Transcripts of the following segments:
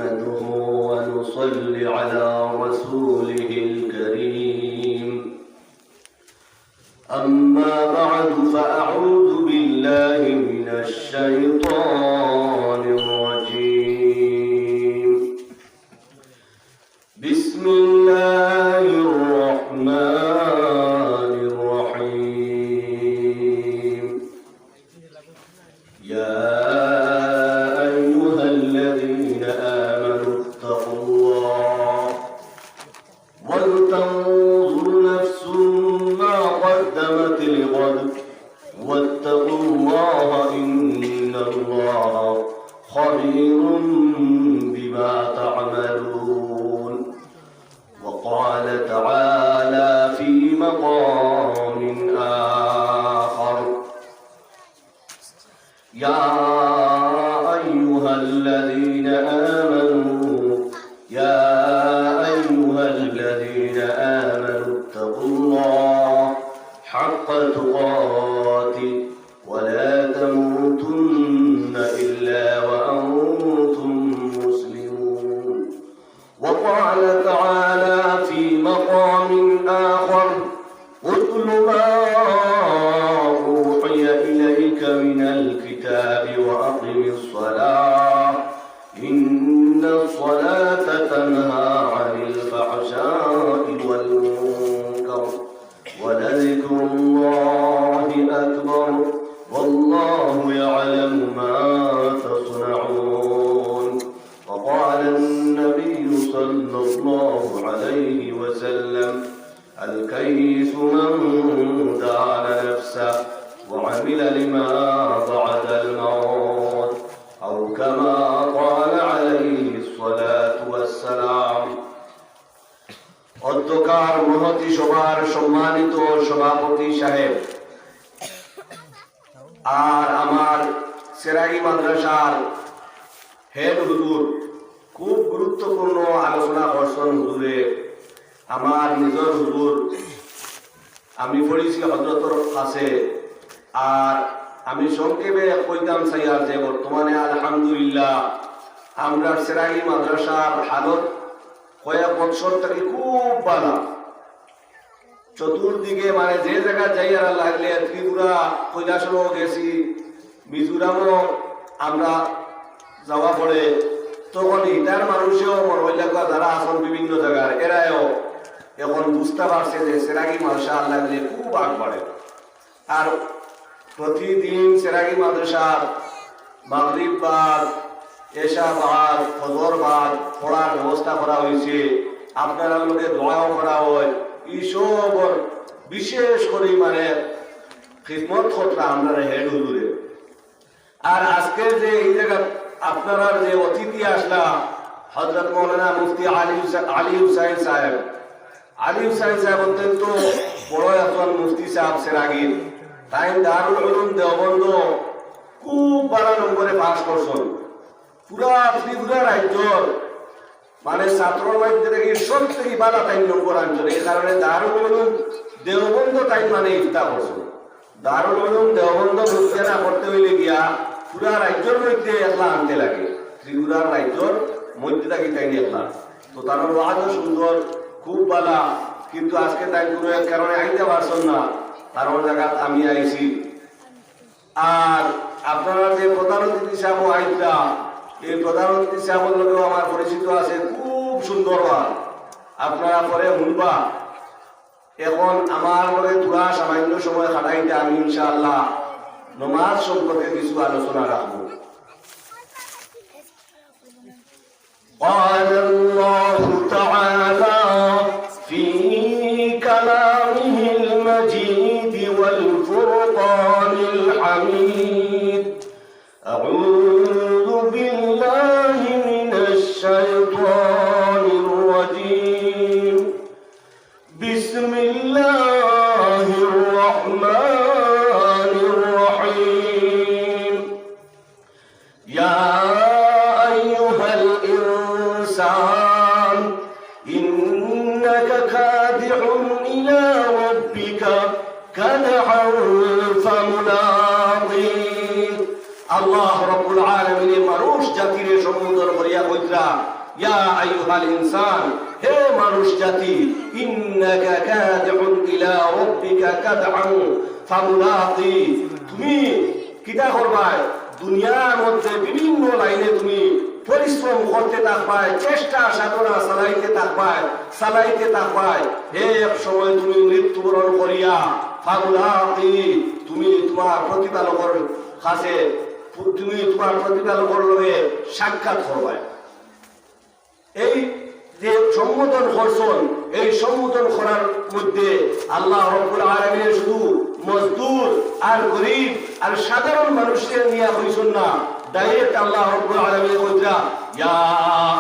نحمده ونصلي على رسوله الكريم أما بعد فأعوذ بالله من الشيطان الرجيم بسم الله الرحمن الرحيم يا أيها الذين آمنوا اتقوا الله ولتنظر نفس ما قدمت لغد واتقوا الله إن الله خبير بما تعملون وقال تعالى في مقام آخر يا أيها الذين آمنوا اتقوا الله حق تقاته ولا تموتن إلا وأنتم مسلمون وقال تعالى في مقام آخر اتل ما أوحي إليك من الكتاب وأقم الصلاة إن الصلاة تنهى عن الفحشاء والمنكر ولذكر الله أكبر والله يعلم ما تصنعون وقال النبي صلى الله عليه وسلم الكيس من دان نفسه وعمل لما بعد الموت أو كما قال عليه الصلاة والسلام অধ্যকার মহতি সভার সম্মানিত সভাপতি সাহেব আর আমার সেরাগি মাদ্রাসার হেড হুজুর খুব গুরুত্বপূর্ণ আলোচনা করছেন হুজুরে আমার নিজের হুজুর আমি পড়েছি হযরতর কাছে আর আমি সংক্ষেপে কইতাম চাই যে বর্তমানে আলহামদুলিল্লাহ আমরা সেরাগি মাদ্রাসার হালত কয়েক বছর থেকে খুব ভালো চতুর্দিকে মানে যে জায়গা যাই আর লাগলে ত্রিপুরা কৈলাসও গেছি মিজোরামও আমরা যাওয়া পড়ে তখন ইটার মানুষেও মরবল্লাকা যারা আছেন বিভিন্ন জায়গার এরাও এখন বুঝতে পারছে যে সেরাগি মাদ্রাসা লাগলে খুব আগ বাড়ে আর প্রতিদিন সেরাগি মাদ্রাসার মাগরিব বাদ এশা বাদ ফজর বাদ পড়ার ব্যবস্থা করা হয়েছে আপনারা লোকে দোয়াও করা হয় এইসব বিশেষ করে মানে খিদমত করতে আমরা হেড হুজুরে আর আজকের যে এই জায়গা আপনারা যে অতিথি আসলা হযরত মাওলানা মুফতি আলী হুসাইন সাহেব অত্যন্ত বড় একজন মুফতি সাহেব সেরাগির তাই দারুল উলুম দেওবন্দ খুব ভালো নম্বরে পাস করছেন পুরা ত্রিপুরা রাজ্যর মানে ছাত্রর মধ্যে থেকে সব থেকে ভালো টাইম নম্বর আনছেন এই কারণে দারুল উলুম দেওবন্দ টাইম মানে ইফতা করছেন দারুল উলুম দেওবন্দ মুফতিয়ানা করতে হইলে গিয়া পুরা রাজ্যর মধ্যে একলা আনতে লাগে ত্রিপুরার রাজ্যর মধ্যে থাকি তাই একলা তো তার ওয়াজও সুন্দর খুব ভালো কিন্তু আজকে তাই কোনো এক কারণে আইতে পারছেন না তার জায়গা আমি আইছি আর আপনারা যে প্রধান অতিথি সাহেব আইতা এই প্রধান অতিথি সাহেবের লোকেও আমার পরিচিত আছে খুব সুন্দর আপনারা পরে শুনবা এখন আমার লগে পুরা সামান্য সময় খাটাইতে আমি ইনশাআল্লাহ নমাজ সম্পর্কে কিছু আলোচনা রাখবো قال الله تعالى في كلامه المجيد والفرقان الحميد أعوذ بالله من الشيطان الرجيم بسم الله الرحمن الرحيم يا أيها الإنسان إنك كادح إلى ربك كدحا فملاقيه الله رب العالمين আলামিনে মানুষ জাতিরে সম্বোধন করিয়া কইরা ইয়া আইয়ুহাল ইনসান, হে মানুষ জাতি, ইন্নাকা কাদিউন ইলা রাব্বিকা কাদআন ফামুলাকি, তুমি কিটা করবা দুনিয়ার মধ্যে বিভিন্ন লাইনে তুমি পরিশ্রম করতে থাকবাই, চেষ্টা সাধনা চালাইতে থাকবাই, এক সময় তুমি মৃত্যুবরণ করিয়া ফামুলাকি, তুমি তোমার প্রতিপালকের কাছে তুমি তোমার প্রতিপালকের লগে সাক্ষাৎ করবাই। এই যে সম্বোধন করছেন, এই সম্বোধন করার মধ্যে আল্লাহ রাব্বুল আলামিন শুধু মজদুর আর গরিব আর সাধারণ মানুষের নিয়ে হইছেন না, ডাইরেক্ট আল্লাহ রাব্বুল আলামিন কইরা ইয়া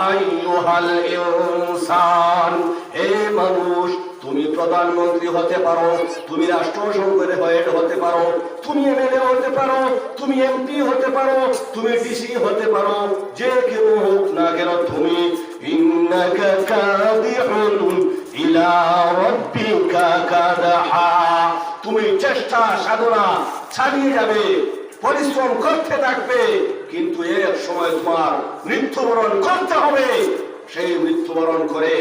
আইয়ুহাল ইনসান, হে মানুষ, তুমি প্রধানমন্ত্রী হতে পারো, তুমি রাষ্ট্রসংঘের হেড হতে পারো, তুমি এমএলএ হতে পারো, তুমি এমপি হতে পারো, তুমি ডিসি হতে পারো, যে কেউ হোক না কেন তুমি ইন্নাকা কাদিউন ইলা রাব্বিকা কাদহা, তুমি চেষ্টা সাধনা চালিয়ে যাবে, পরিশ্রম করতে থাকবে, কিন্তু এক সময় তোমার মৃত্যুবরণ করতে হবে। সেই মৃত্যুবরণ করে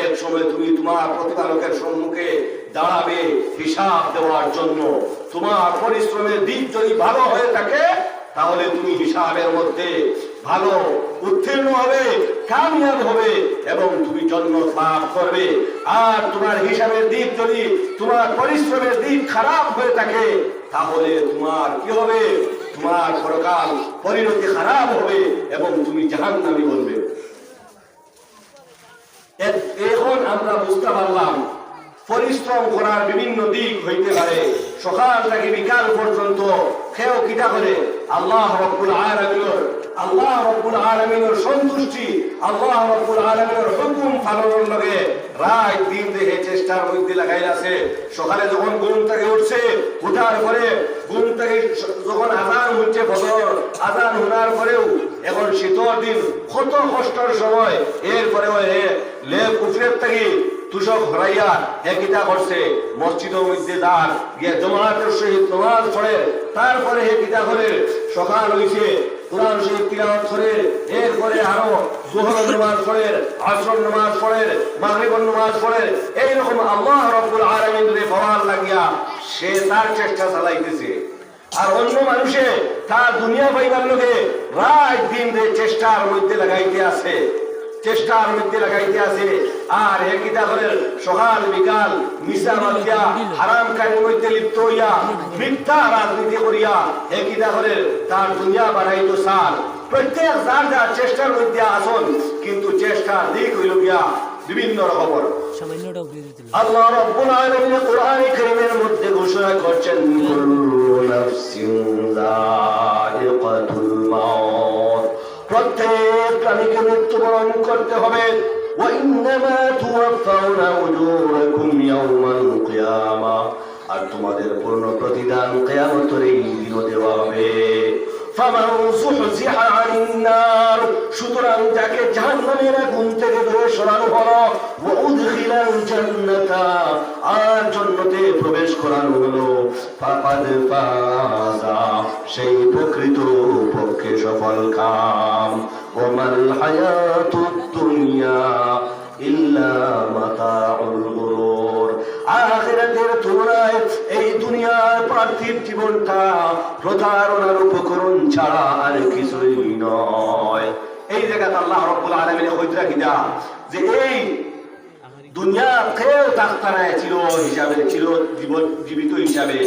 এক সময় তুমি তোমার প্রতিপালকের সম্মুখে দাঁড়াবে হিসাব দেওয়ার জন্য। তোমার পরিশ্রমের দিক যদি ভালো হয়ে থাকে তাহলে তুমি হিসাবের মধ্যে ভালো উত্তীর্ণ হবে, কামিয়াব হবে এবং তুমি জান্নাত লাভ করবে। আর তোমার হিসাবের দিক যদি, তোমার পরিশ্রমের দিক খারাপ হয়ে থাকে তাহলে তোমার কি হবে? তোমার পরকাল পরিণতি খারাপ হবে এবং তুমি জাহান্নামী বলবে। এখন আমরা বুঝতে পারলাম পরিশ্রম করার বিভিন্ন দিক হইতে পারে। সকাল থেকে বিকাল পর্যন্ত কেউ কিটা করে আল্লাহ রাব্বুল আলামিনের সন্তুষ্টি, আল্লাহ রাব্বুল আলামিনের হুকুম পালনের লগে রাত দিন দেখে চেষ্টার মধ্যে লাগাই আছে। সকালে যখন ঘুম থেকে উঠছে, উঠার পরে ঘুম থেকে যখন আজান হচ্ছে, ফজর আজান হওয়ার পরেও এখন শীতল দিন কত কষ্টের সময়, এরপরে লেপ উফরের থেকে তুষক হরাইয়া কিতা করছে মসজিদের মধ্যে দাঁড় গিয়ে জমাতের সহিত নামাজ পড়ে, তারপরে কিতা করে সকাল হইছে কোরআন শরীফ তিলাওয়াত করে, এরপরে আরো যোহর নামাজ পড়ে, আসর নামাজ পড়ে, মাগরিবের নামাজ পড়ে। এইরকম আল্লাহ রাব্বুল আলামিনের পাওয়ার লাগিয়া সে তার চেষ্টা চালাইতেছে। আর অন্য মানুষে তার দুনিয়া পাইবার লোকে রাত দিন চেষ্টার মধ্যে লাগাইতে আছে, আর কিতা করে সকাল বিকাল মিশা মাতিয়া হারাম কাজের মধ্যে লিপ্ত হইয়া মিথ্যা রাজনীতি করিয়া কিতা করে তার দুনিয়া বানাইতো সার। প্রত্যেক যার যার চেষ্টার মধ্যে আসন, কিন্তু চেষ্টার দিক হইল গিয়া বিভিন্ন রকমের। আল্লাহ রাব্বুল আলামিন কোরআন কারীমের মধ্যে ঘোষণা করছেন কুল্লু নাফসিন যায়িকাতুল মাউত, প্রত্যেক প্রাণীকে মৃত্যুবরণ করতে হবে। وإنما توفون أجوركم يوم القيامة, আর তোমাদের পূর্ণ প্রতিদান কিয়ামতের দিনে দেওয়া হবে। ফামান যুহজিহা আনিন নার, সুতরাং যাকে জাহান্নামের আগুন থেকে দূরে সরানো হলো, ওয়া উদখিলাল জান্নাতা, আর জান্নাতে প্রবেশ করানো হলো, ফাকাদ ফাযা, সেই প্রকৃত পক্ষে সফল কাম। ওয়া মাল হায়াতুদ দুনিয়া ইল্লা মাতাউল গুরুর, আখিরাতের তুলনায় এই দুনিয়ার পার্থিব জীবনটা প্রতারণার উপকরণ ছাড়া আর কিছুই নয়। এই জায়গাতে আল্লাহ রাব্বুল আলামিন কইরা কিনা যে এই দুনিয়া কেউ তাকতারায় ছিল হিসাবে, ছিল জীবিত হিসাবে।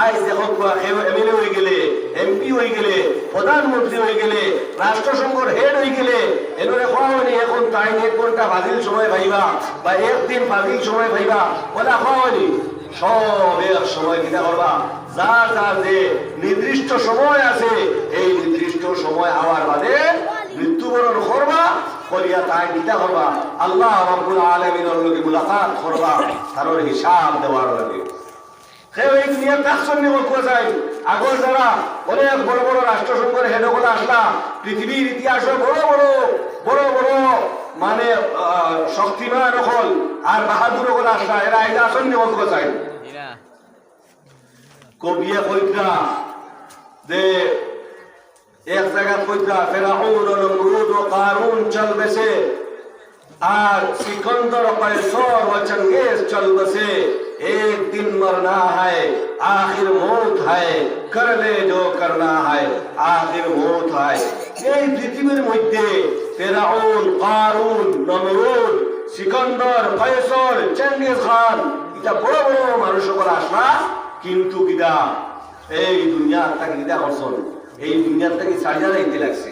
আজ দেখো কেউ এমএলএ হয়ে গেলে, এমপি হয়ে গেলে, প্রধানমন্ত্রী হয়ে গেলে, রাষ্ট্রসংঘের হেড হয়ে গেলে, এগুলো খাওয়ানি এখন তাই 1 ঘন্টা ফাজিল সময় পাইবা বা একদিন ফাজিল সময় পাইবা, ওটা খাওয়ানি সব এক সময় কিনা করবা। যার যার যে নির্দিষ্ট সময় আছে, এই নির্দিষ্ট সময় আওয়ার বাদে মৃত্যুবরণ করবা, করিয়া তাই কিতা করবা আল্লাহ রাব্বুল আলামিনের লগে মুলাকাত করবা, তার হিসাব দেওয়ার লাগে। কেউ এই দুনিয়ার কাজকর্ম করতে চাই, আগর যারা অনেক বড় বড় রাষ্ট্রসংঘের হেডগুলো আসলা, পৃথিবীর ইতিহাসে বড় বড় মানে শক্তিমান হল আর বাহাদুর হল আসলা, এরা এটা আসন্ন করতে চাই। কবিয়া কইরা যে এক জায়গা কইতা ফেরাউন ও নমরুদ ও কারুন চলবেছে আর सिकंदर कैसर व चंगेज चल बसे एक दिन मरना है आखिर मौत है कर ले जो करना है आखिर मौत है এই পৃথিবীর মধ্যে ফেরাউন কারুন নমরুদ सिकंदर कैसर चंगेज খান এটা বড় বড় মানুষ বড় আসলা কিন্তু কিদা এই দুনিয়াটা কিদা করছন এই দুনিয়াটাকে সাজা রাইতে লাগছে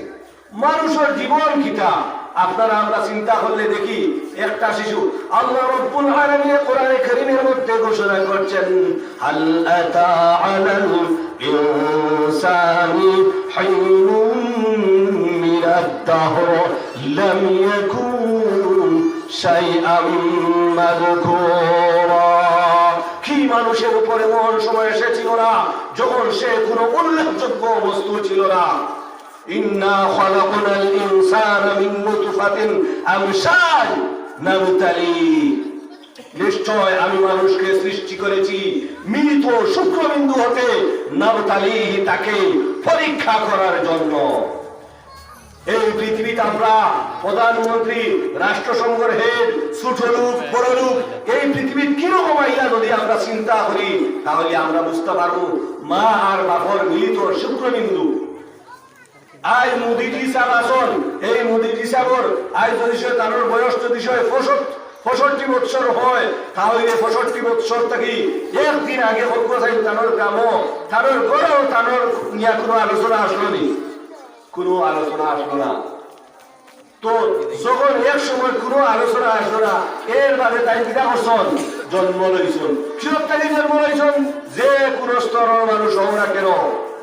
মানুষের জীবন কিটা আপনারা আমরা চিন্তা করলে দেখি একটা শিশু আল্লাহ রাব্বুল আলামিন কোরআনে কারীমের মধ্যে ঘোষণা করছেন হাল আতা আলাল ইনসানি হিনুন মিনাদ দাহর লাম ইয়াকুন শাইআম মাযকুরা কি মানুষের উপরে এমন সময় এসেছিল না যখন সে কোনো উল্লেখযোগ্য বস্তু ছিল না ইন্না খালাকনাল ইনসানা মিন নুতফাতিন আমশাজ নাবতালি নিশ্চয় আমি মানুষকে সৃষ্টি করেছি মৃত শুক্রবিন্দু হতে নাবতালি তাকে পরীক্ষা করার জন্য এই পৃথিবীতে আমরা প্রধানমন্ত্রী রাষ্ট্রসংঘের হেড ছোট লোক বড় লোক এই পৃথিবীর কিরকম আইলা যদি আমরা চিন্তা করি তাহলে আমরা বুঝতে পারবো মা আর বাপর মিলিত শুক্রবিন্দু আজ মোদিজি সাহেব আসন এই মোদিজি সাহেবর আজ যদি সে তার বয়স যদি 65 বছর হয় তাহলে 65 বছর থেকে একদিন আগে হোক চাই তানোর গ্রাম তানোর গড়েও তানোর নিয়ে কোনো আলোচনা আসলো নি কোনো আলোচনা আসলো না তো যখন এক সময় কোনো আলোচনা আসলো না এর বাদে তাই কিনা করছেন জন্ম লইছেন কিরকম জন্ম লইছেন যে কোন স্তরের মানুষ হও না কেন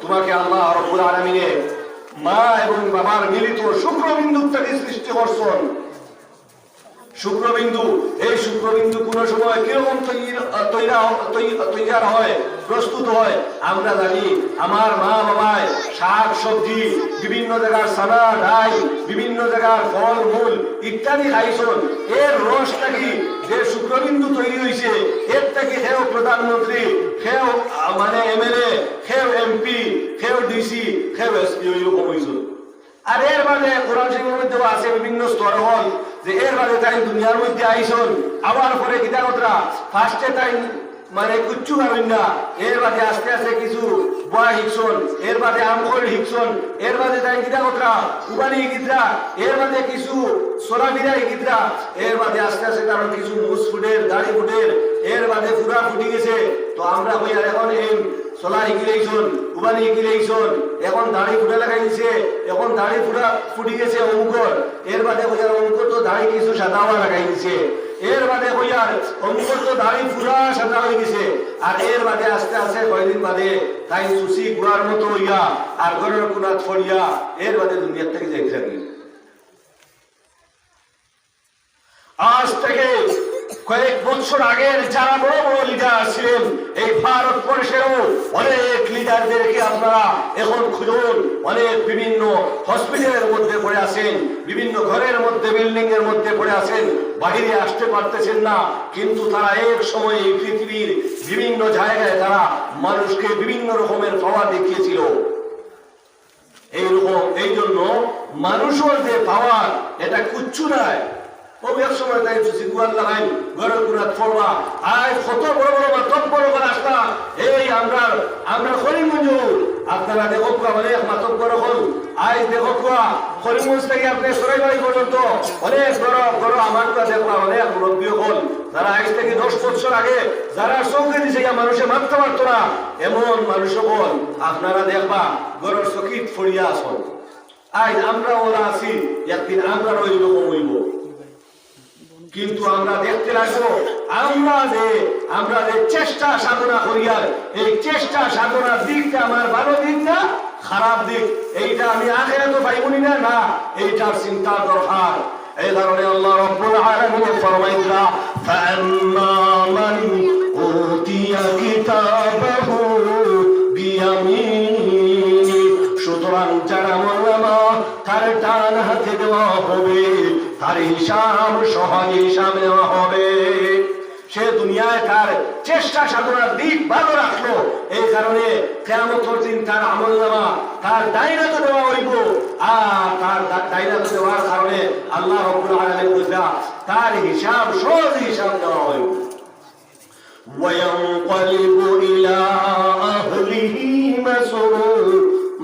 তোমাকে আল্লাহ রাব্বুল আলামিনে মা এবং বাবার মিলিত শুক্রবিন্দু থেকে সৃষ্টি করছেন শুক্রবিন্দু এই শুক্রবিন্দু কোন সময় কিরকম তৈরি হয় প্রস্তুত হয় আমরা জানি আমার মা বাবায় শাক সবজি বিভিন্ন জায়গার সানা ডাই বিভিন্ন জায়গার ফল মূল ইত্যাদি খাইছেন এর রসটা কি যে শুক্রবিন্দু তৈরি হয়েছে এর থেকে হেও প্রধানমন্ত্রী হেও মানে এমএলএ হেও এমপি হেও ডিসি হেও এসপি এরকম হয়েছে আর এর বাদে কোরআন শরীফের মধ্যেও আছে বিভিন্ন স্তর হল যে এর বাদে তাই দুনিয়ার মধ্যে আইসন আবার পরে কিতা কথা ফার্স্টে তাই মানে কুচ্ছু পাবেন না এর বাদে আস্তে আস্তে কিছু বয়া হিকসন এর বাদে আমখল হিকসন এর বাদে তাই কিতা কথা উবানি গিদ্রা এর বাদে কিছু সোলা বিরাই গিদ্রা এর বাদে আস্তে আস্তে কারণ কিছু মুস ফুটের দাড়ি ফুটের এর বাদে পুরা ফুটি গেছে তো আমরা হই আর এখন এই সোলা হিকিলেইছন উবানি হিকিলেইছন এখন দাড়ি ফুটা লাগাই দিছে এখন দাড়ি ফুটি গেছে অঙ্কুর এর বাদে হইয়ার অঙ্কুর তো দাড়ি কিছু সাদা হওয়া লাগাই দিছে এর বাদে হইয়ার অঙ্কুর তো দাড়ি পুরা সাদা হয়ে গেছে আর এর বাদে আস্তে আস্তে কয়েকদিন বাদে তাই সুসি গুড়ার মতো হইয়া আর ঘরের কোনাত ফড়িয়া এর বাদে দুনিয়ার থেকে যাইতে থাকি আজ থেকে কয়েক বছর আগের যারা বড় বড় লিডার ছিলেন এই ভারতবর্ষেরও অনেক লিডারদেরকে আপনারা এখন খুঁজুন অনেক বিভিন্ন হসপিটালের মধ্যে পড়ে আছেন বিভিন্ন ঘরের মধ্যে বিল্ডিং এর মধ্যে পড়ে আছেন বাহিরে আসতে পারতেছেন না কিন্তু তারা এক সময় এই পৃথিবীর বিভিন্ন জায়গায় তারা মানুষকে বিভিন্ন রকমের পাওয়ার দেখিয়েছিল এইরকম এই জন্য মানুষের যে পাওয়ার এটা কুচ্ছু নয় এক সময় তাই সিগুয়ার লাগাই ঘরের কুড়াত ফলবা আজ কত বড় বড় মাতব্বর করে আসতা এই আমরা করিমগঞ্জ আপনারা দেখো অনেক মাতব্বর হল আজ দেখো করিমগঞ্জ থেকে আপনি সরাইবাড়ি পর্যন্ত অনেক বড় আমার তো দেখলাম অনেক মুরব্বী হল যারা আজ থেকে 10 বছর আগে যারা চৌকে দিছে মানুষে মারতে পারতো না এমন মানুষ হল আপনারা দেখবা ঘরের চকিত ফড়িয়া আসল আজ আমরা ওরা আছি একদিন আমরা ওই রকম হইব কিন্তু আমরা দেখতে লাগবো আমরা যে চেষ্টা সাধনা করিয়ার এই চেষ্টা সাধনার দিকটা আমার ভালো দিক না খারাপ দিক এইটা আমি আখিরাতে পাইবনি না এইটার চিন্তা দরকার এই কারণে আল্লাহ রাব্বুল আলামিন ফরমাইলা ফাআম্মা মান উতিয়া কিতাবাহু বিয়ামিনি সুতরাং যারা আমলনামা তার ডান হাতে দেওয়া হবে তার হিসাব সহজে হিসাব নেওয়া হবে সে দুনিয়ায় তার চেষ্টা সাধনার দিক ভালো রাখলো, এই কারণে কিয়ামতের দিন তার আমলনামা তার দায়িত্ব দেওয়া হইব। আর তার দায়িত্ব দেওয়ার কারণে আল্লাহ রাব্বুল আলামিন বুঝা তার হিসাব সহজ হিসাব দেওয়া হইব। وينقلب إلى أهله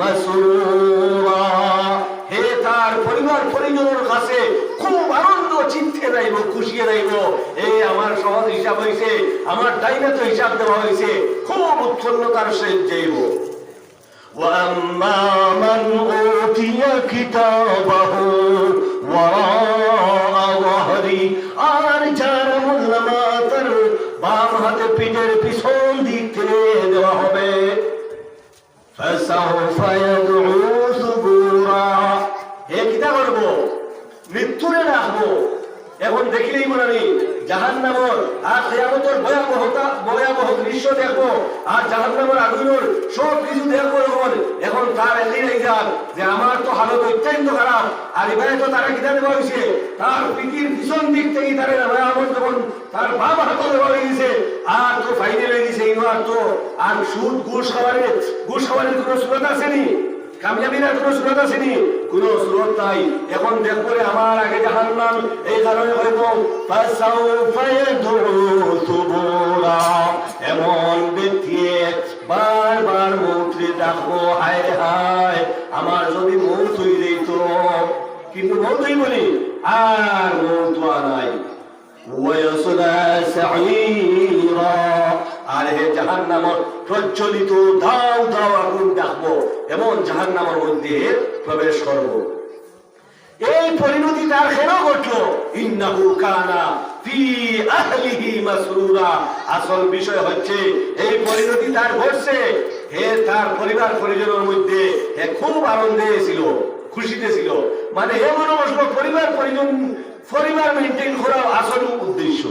مسرورا, হে তার পরিবার পরিজনের কাছে খুব আনন্দ চিত্তে যাইব, খুশিয়ে যাইব, এই আমার সহজ হিসাব হয়েছে, আমার দায়িত্ব হিসাব দেওয়া হয়েছে, খুব উৎফুল্লতার সহিত যাইব। وأما من أوتي كتابه وراء ظهره, আর যার আমলনামা তার বাম হাতে পিঠের পিছন দিক থেকে দেওয়া হবে, فسوف يدعو ثبورا, হে কিতা করবো, মৃত্যুরে রাখবো। এখন দেখিলেই মনে নেই জাহান্নামর আর কিয়ামতের ভয়াবহ দৃশ্য দেখবো, আর জাহান্নামের আগুনের সব কিছু দেখবো। এখন তার এলি নেই যান যে আমার তো হালত অত্যন্ত খারাপ, আর এবারে তো তারা কিতা দেওয়া হয়েছে, তার পিঠির পিছন দিক থেকে তারা আমার যখন তার বাম হাতে দেওয়া হয়ে গেছে, আর তো ফাইনে হয়ে গেছে, আর তো আর সুদ ঘুষ খাওয়ারের কোনো সুরত আসেনি, কামিয়াবির কোনো সুরত আসেনি, কোনো সুরত নাই। এখন দেখবো আমার আগে জাহান্নাম, এই কারণে হইব فسوف يدعو ثبورا, এমন ব্যক্তি বারবার মৌতরে ডাকবো, হায় হায় আমার যদি মৌত হয়ে যেত, কিন্তু মৌতই বলি আর মৌত নাই। ويصلى سعيرا, আর হে জাহান্নামের প্রজ্বলিত দাও দাও আগুন ডাকবো, এমন জাহান্নামের মধ্যে প্রবেশ করব। এই পরিণতি তার কেন ঘটলো? ইন্নাহু কানা ফি আহলিহি মাসরুরা, আসল বিষয় হচ্ছে এই পরিণতি তার ঘটছে, হে তার পরিবার পরিজনের মধ্যে হে খুব আনন্দে ছিল, খুশিতে ছিল। মানে এমন অবশ্য পরিবার মেনটেন করা আসল উদ্দেশ্য।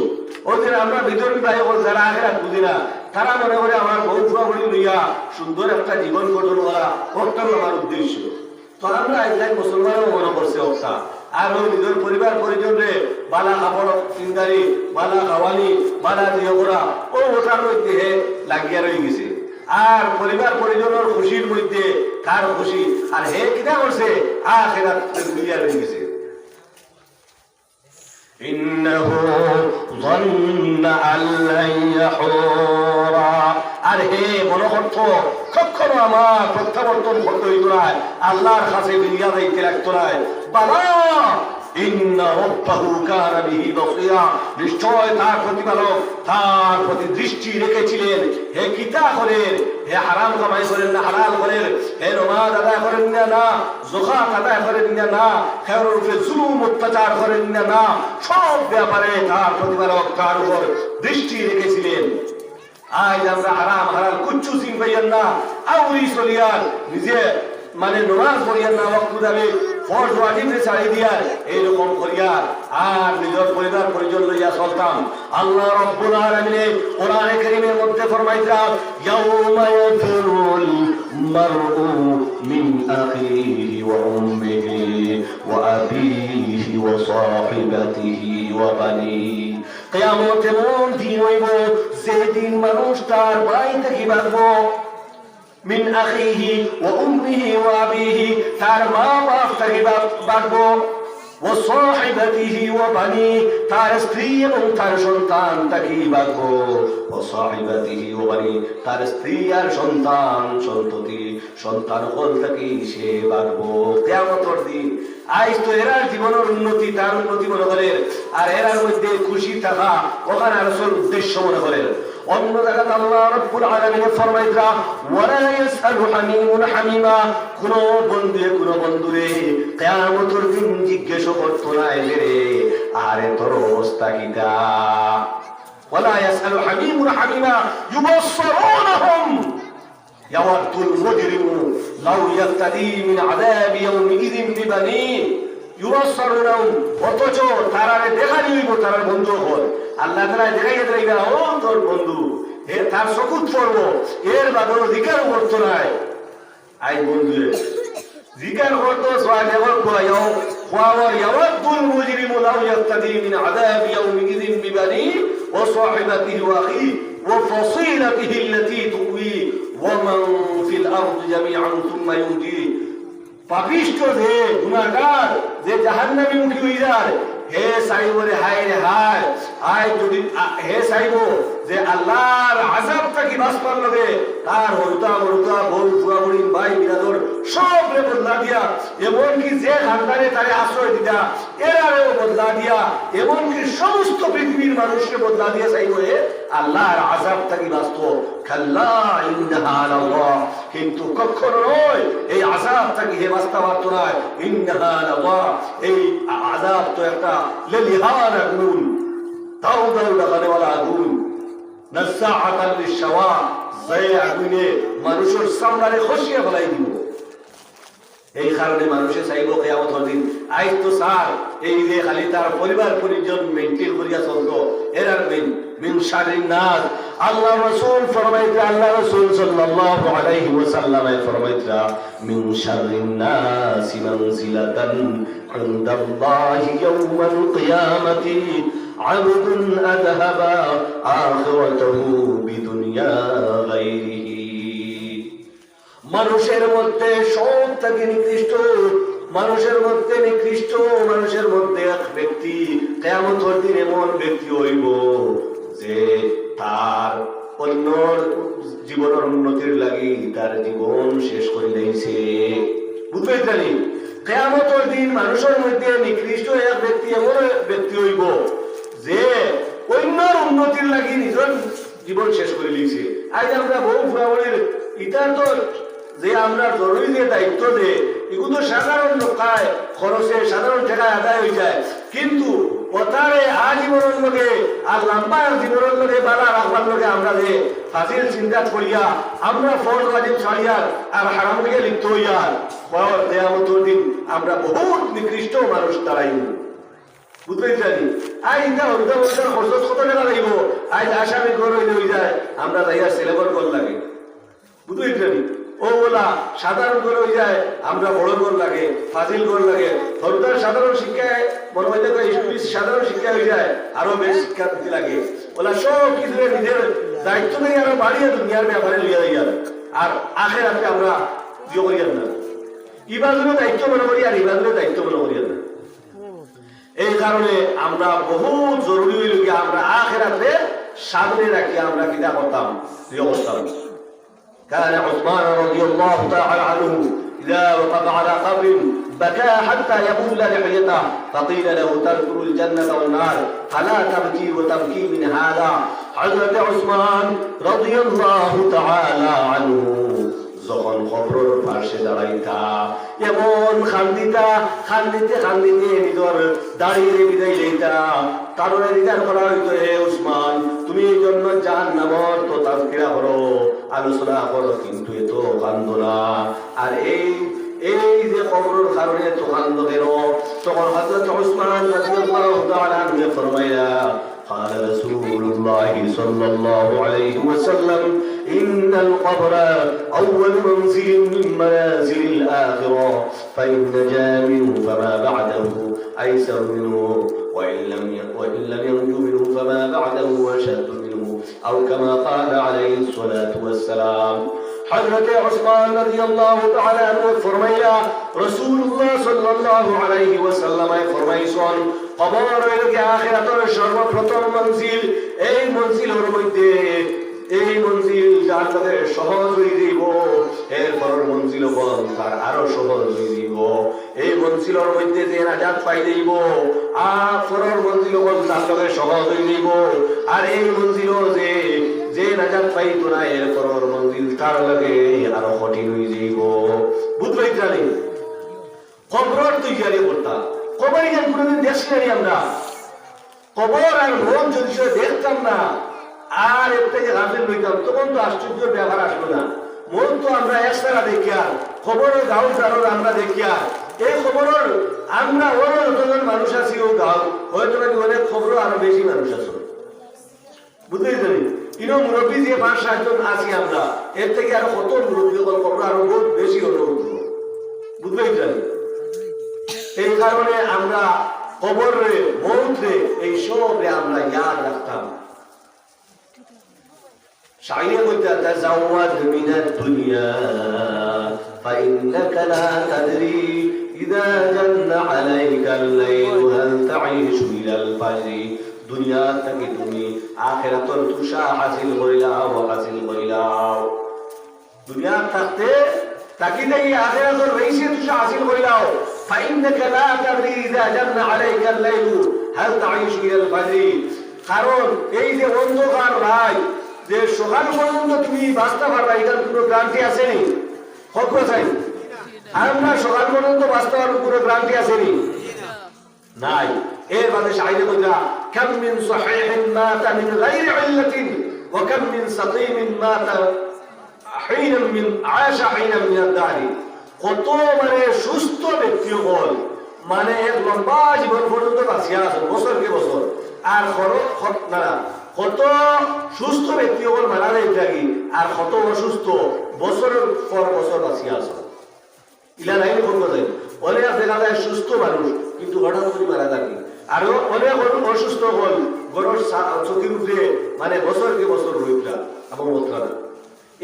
ওদের আমরা ভিতরে প্রায় যারা আখেরাত বুঝি না, তারা মনে করে আমার বউ ফুয়াবুড়ি লইয়া সুন্দর একটা জীবন গঠন করা ওটাই আমার উদ্দেশ্য। তো আমরা একজন মুসলমানও মনে করছে ওটা, আর ওই নিজের পরিবার পরিজনরে বালা কাপড় চিন্তারি, বালা খাওয়ানি, বালা দিয়ে করা, ও ওটার মধ্যে লাগিয়া রয়ে গেছে। আর পরিবার পরিজনের খুশির মধ্যে কার খুশি, আর হে কিনা করছে আখেরাত দুনিয়া রয়ে গেছে। إنه ظن أن لن يحورا, আর হে মনে করতো কখনো আমার প্রত্যাবর্তন করতে হইত না, আল্লাহর কাছে ফিরিয়া যাইতে লাগতো না। বাবা ইন্না রাব্বাহু কানা বিহি বাসীরা, নিশ্চয় তার প্রতিপালক তার প্রতি দৃষ্টি রেখেছিলেন। হে কিতা করেন, হে হারাম কামাই করেন না হালাল করেন, হে নামাজ আদায় করেন না যাকাত আদায় করেন না, খেয়ার উপরে জুলুম অত্যাচার করেন না, সব ব্যাপারে তার প্রতিপালক তার উপর দৃষ্টি রেখেছিলেন। আজ আমরা হারাম হালাল কুচ্ছু সিং পাইয়ান না, আউরি চলিয়ার নিজে মানে নামাজ পড়িয়ান না, ওয়াক্ত যাবে ফরজ ওয়াজিবে ছাড়ি দিয়ার এইরকম করিয়ার আর নিজের পরিবার পরিজন লইয়া চলতাম। আল্লাহ রাব্বুল আলামিন কোরআনে কারীমের মধ্যে ফরমাইছেন, ইয়াউমা ইয়াফিরুল মারউ মিন আখিহি ওয়া উম্মিহি ওয়া আবিহি ওয়া সাহিবাতিহি ওয়া বানিহি, কিয়ামত এমন দিন হইব যেদিন মানুষ তার ভাই থেকে বাঁচবো, মিন আখিহি ওয়া উম্মিহি ওয়া আবিহি, তার মা বাপ থেকে বাঁচবো, ওয়া সাহিবাতিহি ওয়া বানি, তার স্ত্রী এবং তার সন্তান থেকে বাঁচবো, ওয়া সাহিবাতিহি ওয়া বানি, তার স্ত্রী আর সন্তান সন্ততি সন্তান হল থেকে সে বাঁচবো কিয়ামতের দিন। আজ তো এরার জীবনের উন্নতি তার উন্নতি মনে করেন, আর এরার মধ্যে খুশি থাকা ওখানে আসল উদ্দেশ্য মনে করেন। অন্য জায়গায় আল্লাহ রাব্বুল আলামিন ফরমাইছেন, ওয়ালা ইয়াসআলু হামিমুন হামিমা, কোন বন্ধুরে কিয়ামতের দিন জিজ্ঞেস করতো না রে আরে তোর অবস্থা কিটা। ওয়ালা ইয়াসআলু হামিমুন হামিমা ইউবাসসিরুনহুম ইয়াওয়াদুল মুজরিমু লাউ ইয়াফতাদি মিন আযাবি ইয়াউমিযিন বিবানিহি, ইউবাসসিরুনহুম, অথচ তারারে দেখানি হইব তার বন্ধু হল। আল্লাহ তাআলা দেখাইয়া দেইবা ও তোর বন্ধু, এ তার চকুত পড়বো, এর বাদর অধিকার করতো নাই। আই বন্ধুরে জিকার করতো সোয়াজেবর কোয়াও খোয়াওয়ার ইয়াওয়াদুল মুজরিমু লাউ يقتدي من عذاب يومئذ ببنيه وصاحبته واخيه وفصيلته التي تؤويه ومن في الارض جميعا ثم ينجيه পাপিষ্ঠ যে গুনাহগার যে জাহান্নামী মুখী হয়ে যায় হে চাইব রে হায় রে হায় আয় যদি হে চাইব যে আল্লাহর আযাব থেকে বাঁচবার লগে তার হরুতা মরুতা বউ ফুয়া বুড়ি ভাই বিরাদর সব রে বদলা দিয়া এমনকি যে খানদানে তারে আশ্রয় দিতা এরারেও বদলা দিয়া এমনকি সমস্ত পৃথিবীর মানুষকে বদলা দিয়া চাইব হে আল্লাহর আযাব থেকে বাঁচত খাল্লা ইন্নাহা আলাল্লাহ কিন্তু কখনো নয় এই আযাব থেকে হে বাঁচতে পারত না ইন্নাহা আলাল্লাহ এই আযাব তো একটা লেলিহান আগুন দাউ দাউ ডাকানেওয়ালা আগুন নাসাআতাল লিশাওয়া যে আগুনে মানুষের সামনে খসিয়ে ফেলাই দিব এই কারণে মানুষে চাইব কিয়ামতের দিন আজ তো স্যার এই যে খালি তার পরিবার পরিজন মেইনটেইন করিয়া চলতো এরার মিন শারিন নাস আল্লাহ রাসূল ফরমাইতে আল্লাহ রাসূল সাল্লাল্লাহু আলাইহি ওয়াসাল্লাম ফরমাইতে মিন শারিন নাস মানজিলাতান ইনদাল্লাহি ইয়াওমাল কিয়ামাতি আবদুন আযহাবা আখিরাতাহু বিদুনিয়া গায়রিহি মানুষের মধ্যে সব থেকে নিকৃষ্ট মানুষের মধ্যে এক ব্যক্তি কিয়ামতের দিন এমন ব্যক্তি হইব যে তার অন্য জীবনের উন্নতির লাগি তার জীবন শেষ করে দিয়েছে বুঝবেন জানি কিয়ামতের দিন মানুষের মধ্যে নিকৃষ্ট এক ব্যক্তি এমন ব্যক্তি হইব যে অন্যর উন্নতির লাগি নিজের জীবন শেষ করে দিয়েছে আজ আমরা বহু ফুরাবলির ইটার তো যে আমরা জরুরি যে দায়িত্ব যে এগুলো তো সাধারণ লোকায় খরচে সাধারণ টাকায় আদায় হয়ে যায় কিন্তু ওতারে আজীবনের লগে আর লম্বা জীবনের লগে বালা রাখবার লগে আমরা যে ফাজিল চিন্তা করিয়া আমরা ফরজ ওয়াজিব ছাড়িয়া আর হারাম থেকে লিপ্ত হইয়া বড় কিয়ামতের দিন আমরা বহুত নিকৃষ্ট মানুষ দাঁড়াইব বুঝতে জানি আজ ইন্দা হরুদা বছর খরচ কত টাকা লাগব আজ আসামি ঘর হয়ে যায় আমরা যাইয়া সিলেবর কর লাগে বুঝতে জানি ও বলা সাধারণ করে হয়ে যায় আমরা বড় গোল লাগে ফাজিল গোল লাগে হরুদার সাধারণ শিক্ষায় মনে হইতে সাধারণ শিক্ষা হয়ে যায় আরো বেশ শিক্ষা দিতে লাগে ওলা সব কিছু নিজের দায়িত্ব থেকে আরো বাড়িয়ে দুনিয়ার ব্যাপারে লিয়ে যাই আর আখেরাতে আমরা জিও করিয়ার না ইবাদুরও দায়িত্ব মনে করি আর ইবাদুরও দায়িত্ব মনে করিয়ার না এই কারণে আমরা বহুত জরুরি হইল কি আমরা আখেরাতে সামনে রাখি আমরা কিনা করতাম প্রিয় করতাম كان عثمان رضي الله تعالى عنه إذا وقف على قبر بكى حتى يبول لحيته فقيل له تذكر الجنة والنار فلا تبكي وتبكي من هذا حضرت عثمان رضي الله تعالى عنه যখন কবরের পাশে দাঁড়াইতা এমন খান্দিতে নিজের দাঁড়িয়ে বিদায় লইতা কারণে নিদার করা হইতো হে উসমান তুমি এই জন্য জাহান্নামর তো তাজকিরা করো আলোচনা করো কিন্তু এ তো কান্দ না আর এই যে কবরের কারণে তো কান্দ কেন তখন হযরত উসমান রাদিয়াল্লাহু তাআলা আনহু ফরমাইয়া قال رسول الله صلى الله عليه وسلم إن القبر أول منزل من منازل الآخرة فإن نجا منه فما بعده أيسر منه وإن لم ينجو منه فما بعده أشد منه أو كما قال عليه الصلاة والسلام حضرت عثمان رضي الله تعالى عنه فرمایا رسول الله صلى الله عليه وسلم فرمایছন কবর হইল কি আখিরাতের সর্বপ্রথম মঞ্জিল এই মঞ্জিলের মধ্যে এই মঞ্জিল যার কাছে সহজ হয়ে যাইব এর পরের মঞ্জিল বল তার আরো সহজ হয়ে যাইব এই মঞ্জিলের মধ্যে যে নাজাত পাই যাইব আর পরের মঞ্জিল বল তার কাছে সহজ হয়ে যাইব আর এই মঞ্জিল যে নাজাত পাইতো না এর পরের মঞ্জিল তার লাগে আরো কঠিন হয়ে যাইব বুঝবাই জানি কবর তৈরি করতাম কবরে যেন কোনোদিন দেখছি না আমরা কবর আর মন যদি দেখতাম না আর এর থেকে গাফিল হইতাম তখন তো আশ্চর্য ব্যাপার আসলো না মন তো আমরা একসারা দেখি আর খবরের গাঁও জানোর আমরা দেখি আর এই খবরের আমরা ওরও যতজন মানুষ আছি ও গাঁও হয়তো নাকি অনেক খবরও আরো বেশি মানুষ আছে বুঝতেই জানি কিন্তু মুরব্বী যে 5-7 জন আছি আমরা এর থেকে আরো কত মুরব্বী খবর আরো বহুত বেশি হলো বুঝতেই জানি এই কারণে আমরা কবর রে, মৌত রে, এই সব রে আমরা ইয়াদ রাখতাম। শাইরে কইতা তাজাওয়াদ মিনাদ দুনিয়া ফাইন্নাকা লা তাদরি ইযা জান্না আলাইকাল লাইল হাল তাঈশু ইলাল ফাজরি। দুনিয়া থেকে তুমি আখিরাতের তুষা হাসিল করিলাও, হাসিল করিলাও। দুনিয়া থাকতে তাকি দেই আখিরাতের রইসে তুষা হাসিল করিলাও। ফাইন্নাকা লা তাদরি ইযা জান্না আলাইকাল লাইল হাল তাঈশু ইলাল ফাজরি। কারণ এই যে অন্ধকার ভাই, যে সকাল পর্যন্ত তুমি বাঁচতে পারবা, এটার কোনো গ্যারান্টি আসেনি। হক চাই আমরা সকাল পর্যন্ত বাঁচতে পারবো, কোনো গ্যারান্টি আসেনি, নাই। এর বাদে শাইরে কইরা কাম মিন সাহিহিন মাতা মিন গায়রি ইল্লাতিন ওয়া কাম মিন সাকিমিন মাতা হিনাম মিন আশা হিনাম মিন আদ-দারি। কত মানে সুস্থ ব্যক্তি হল, মানে এক লম্বা জীবন পর্যন্ত বাঁচিয়া আছে, বছরকে বছর। আর কত সুস্থ ব্যক্তি হল মারা যায় থাকি, আর কত অসুস্থ বছরের পর বছর বাঁচিয়া আছে। ইলা লাইন করবো যায় অনেক দেখা যায় সুস্থ মানুষ কিন্তু হঠাৎ করে মারা যাবে, আরো অনেক অসুস্থ হল গরুর চোখের উপরে মানে বছরকে বছর রইটা এবং বছর।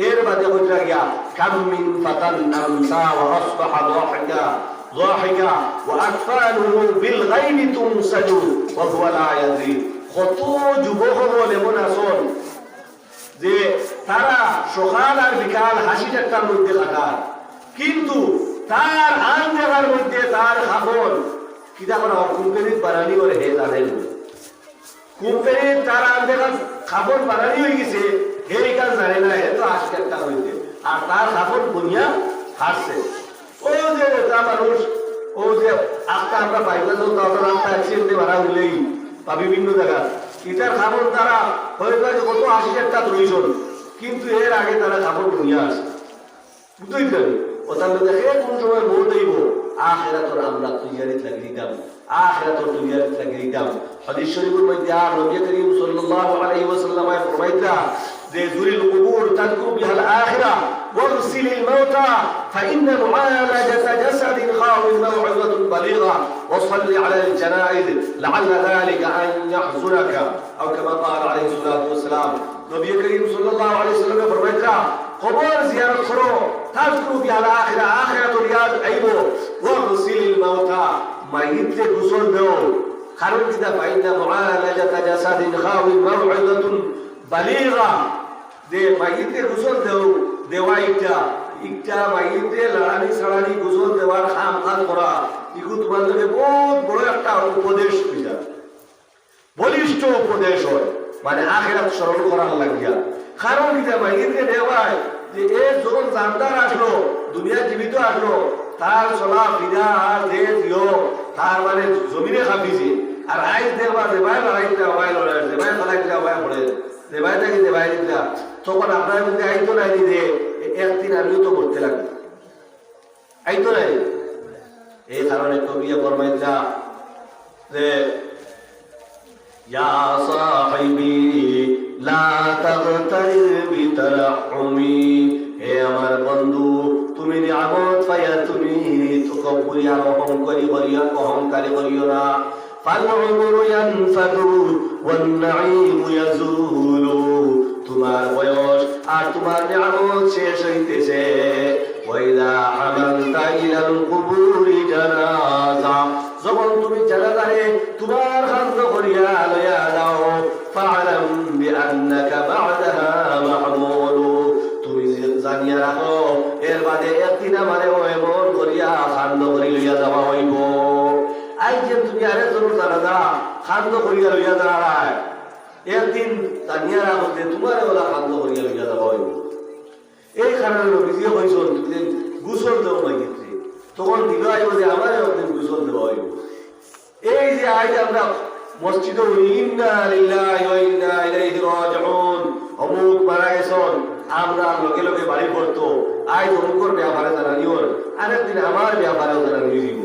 এর বাদে হইতা গিয়া কাম মিন ফাতান আমসা ওয়া আসবাহা দাহিকা দাহিকা ওয়া আকফালুহু বিল গায়বি তুমসাজু ওয়া হুয়া লা ইয়াদরি। কত যুবক হল এমন আসন যে তারা সকাল আর বিকাল হাসি ঠাট্টার মধ্যে কাটায়, কিন্তু তার আন জায়গার মধ্যে তার খাবল কিতা করা কোম্পানির বানানি করে হে জানেন, কোম্পানির তার আন জায়গার খাবল বানানি হয়ে গেছে, এই কাজ জানে না, হে তো আজকে একটা হয়েছে, আর তার খাবল বুনিয়া হাসছে। ও যে নেতা মানুষ, ও যে আজকে আমরা পাইবা তো তাদের রাস্তা অ্যাক্সিডেন্টে মারা হইলেই বা বিভিন্ন জায়গায় এটার খাবল তারা হয়তো কত ৮০,০০০ টাকা প্রয়োজন, কিন্তু এর আগে তারা খাবল বুনিয়া আসে। বুঝতেই পারি ওটার মধ্যে কোন সময় ভোট দেব, আখিরাতের আমরা তৈয়ারিত লাগিয়ে দিতাম, আখিরাতের তৈয়ারিত লাগিয়ে দিতাম। হাদিস শরীফের মধ্যে আর নবী করিম সাল্লাল্লাহু আলাইহি ওয়াসাল্লাম ফরমাইতা যে যুরিল কুবুর তাযকুরু বিহাল আখিরা ওয়াগসিলিল মাউতা ফাইন্না মুআলাজাতা জাসাদিন খাওয়িন মাউইযাতুন বালিগা ওয়াসাল্লি আলাল জানাইজ লাআল্লা যালিকা আন ইয়াহযুরাকা আও কামা ক্বালা আলাইহিস সালাতু ওয়াসসালাম। নবী করিম সাল্লাল্লাহু আলাইহি ওয়াসাল্লাম ফরমাইতা কবর জিয়ারত করো, তাযকুরু বিহাল আখিরা, আখিরাতুল ইয়াদ আইবো, ওয়াগসিলিল মাউতা, মাইয়িতকে গোসল দাও। কারণ কিতা ফাইন্না মুআলাজাতা জাসাদিন খাওয়িন মাউইযাতুন বালিগা, যে মাইয়িতকে গোসল দাও দেওয়া ইটা মাইয়িতে লড়ানি ছাড়ানি গোসল দেওয়ার খাম খান করা, ইগু তোমার জন্য বহুত বড় একটা উপদেশ হয়ে যায়, বলিষ্ঠ উপদেশ হয়, মানে আখিরাত স্মরণ করার লাগিয়া। কারণ কিতা মাইয়িতকে দেওয়ায় যে এ যখন জানদার আসলো, দুনিয়া জীবিত আসলো, তার চলা ফিরা আর যে দিও তার মানে জমিনে খাপিছে, আর আইস দেখবা দেবাই লড়াইটা হওয়াই লড়াই, দেবাই লড়াইটা হওয়াই পড়ে, দেবাই থাকি দেবাই দিতা, তখন আপনার মধ্যে আইতো নাই যে একদিন আমিও তো করতে লাগবে, আইতো নাই। এই কারণে কবিয়া ফরমাইতা যে ইয়া সাহিবি লা তাগতারির বিতারাহুমি, হে আমার বন্ধু তুমি নিয়ামত পাইয়া তুমি তকব্বুরি আর অহংকারী করিও না। ফাল উমরু ইয়ানফাদু ওয়ান নাঈমু ইয়াজুলু, তোমার বয়স আর তোমার নিয়ামত শেষ হইতেছে। ওয়াইদা হামালতা ইলাল কুবুরি জানাজা, যখন তুমি জানাজারে তোমার খান্দ করিয়া লইয়া যাও, ফাআলাম বিআন্নাকা বা'দাহা মাহমুলু, তুমি জানিয়া রাখো এর বাদে একদিন আমারে এমন করিয়া খান্দ করি লইয়া যাওয়া হইব। আই যে তুমি আরে তোর জানাজা খান্দ করিয়া লইয়া যাওয়ায় একদিন জানিয়া রাখো যে তোমার ওলা খান্দ করিয়া লইয়া যাওয়া হইব। এই কারণে নবীজি কইছেন তুমি গোসল দেও মাইতে, তখন দিল আইব যে আমারে একদিন গোসল দেওয়া হইব। এই যে আজ আমরা মসজিদে ইন্না লিল্লাহি ওয়া ইন্না ইলাইহি রাজিউন, অমুক মারা গেছেন, আমরা লগে লগে বাড়ি পড়তো, আজ অমুকর ব্যাপারে জানানিও, আরেকদিন আমার ব্যাপারেও জানানি দিব।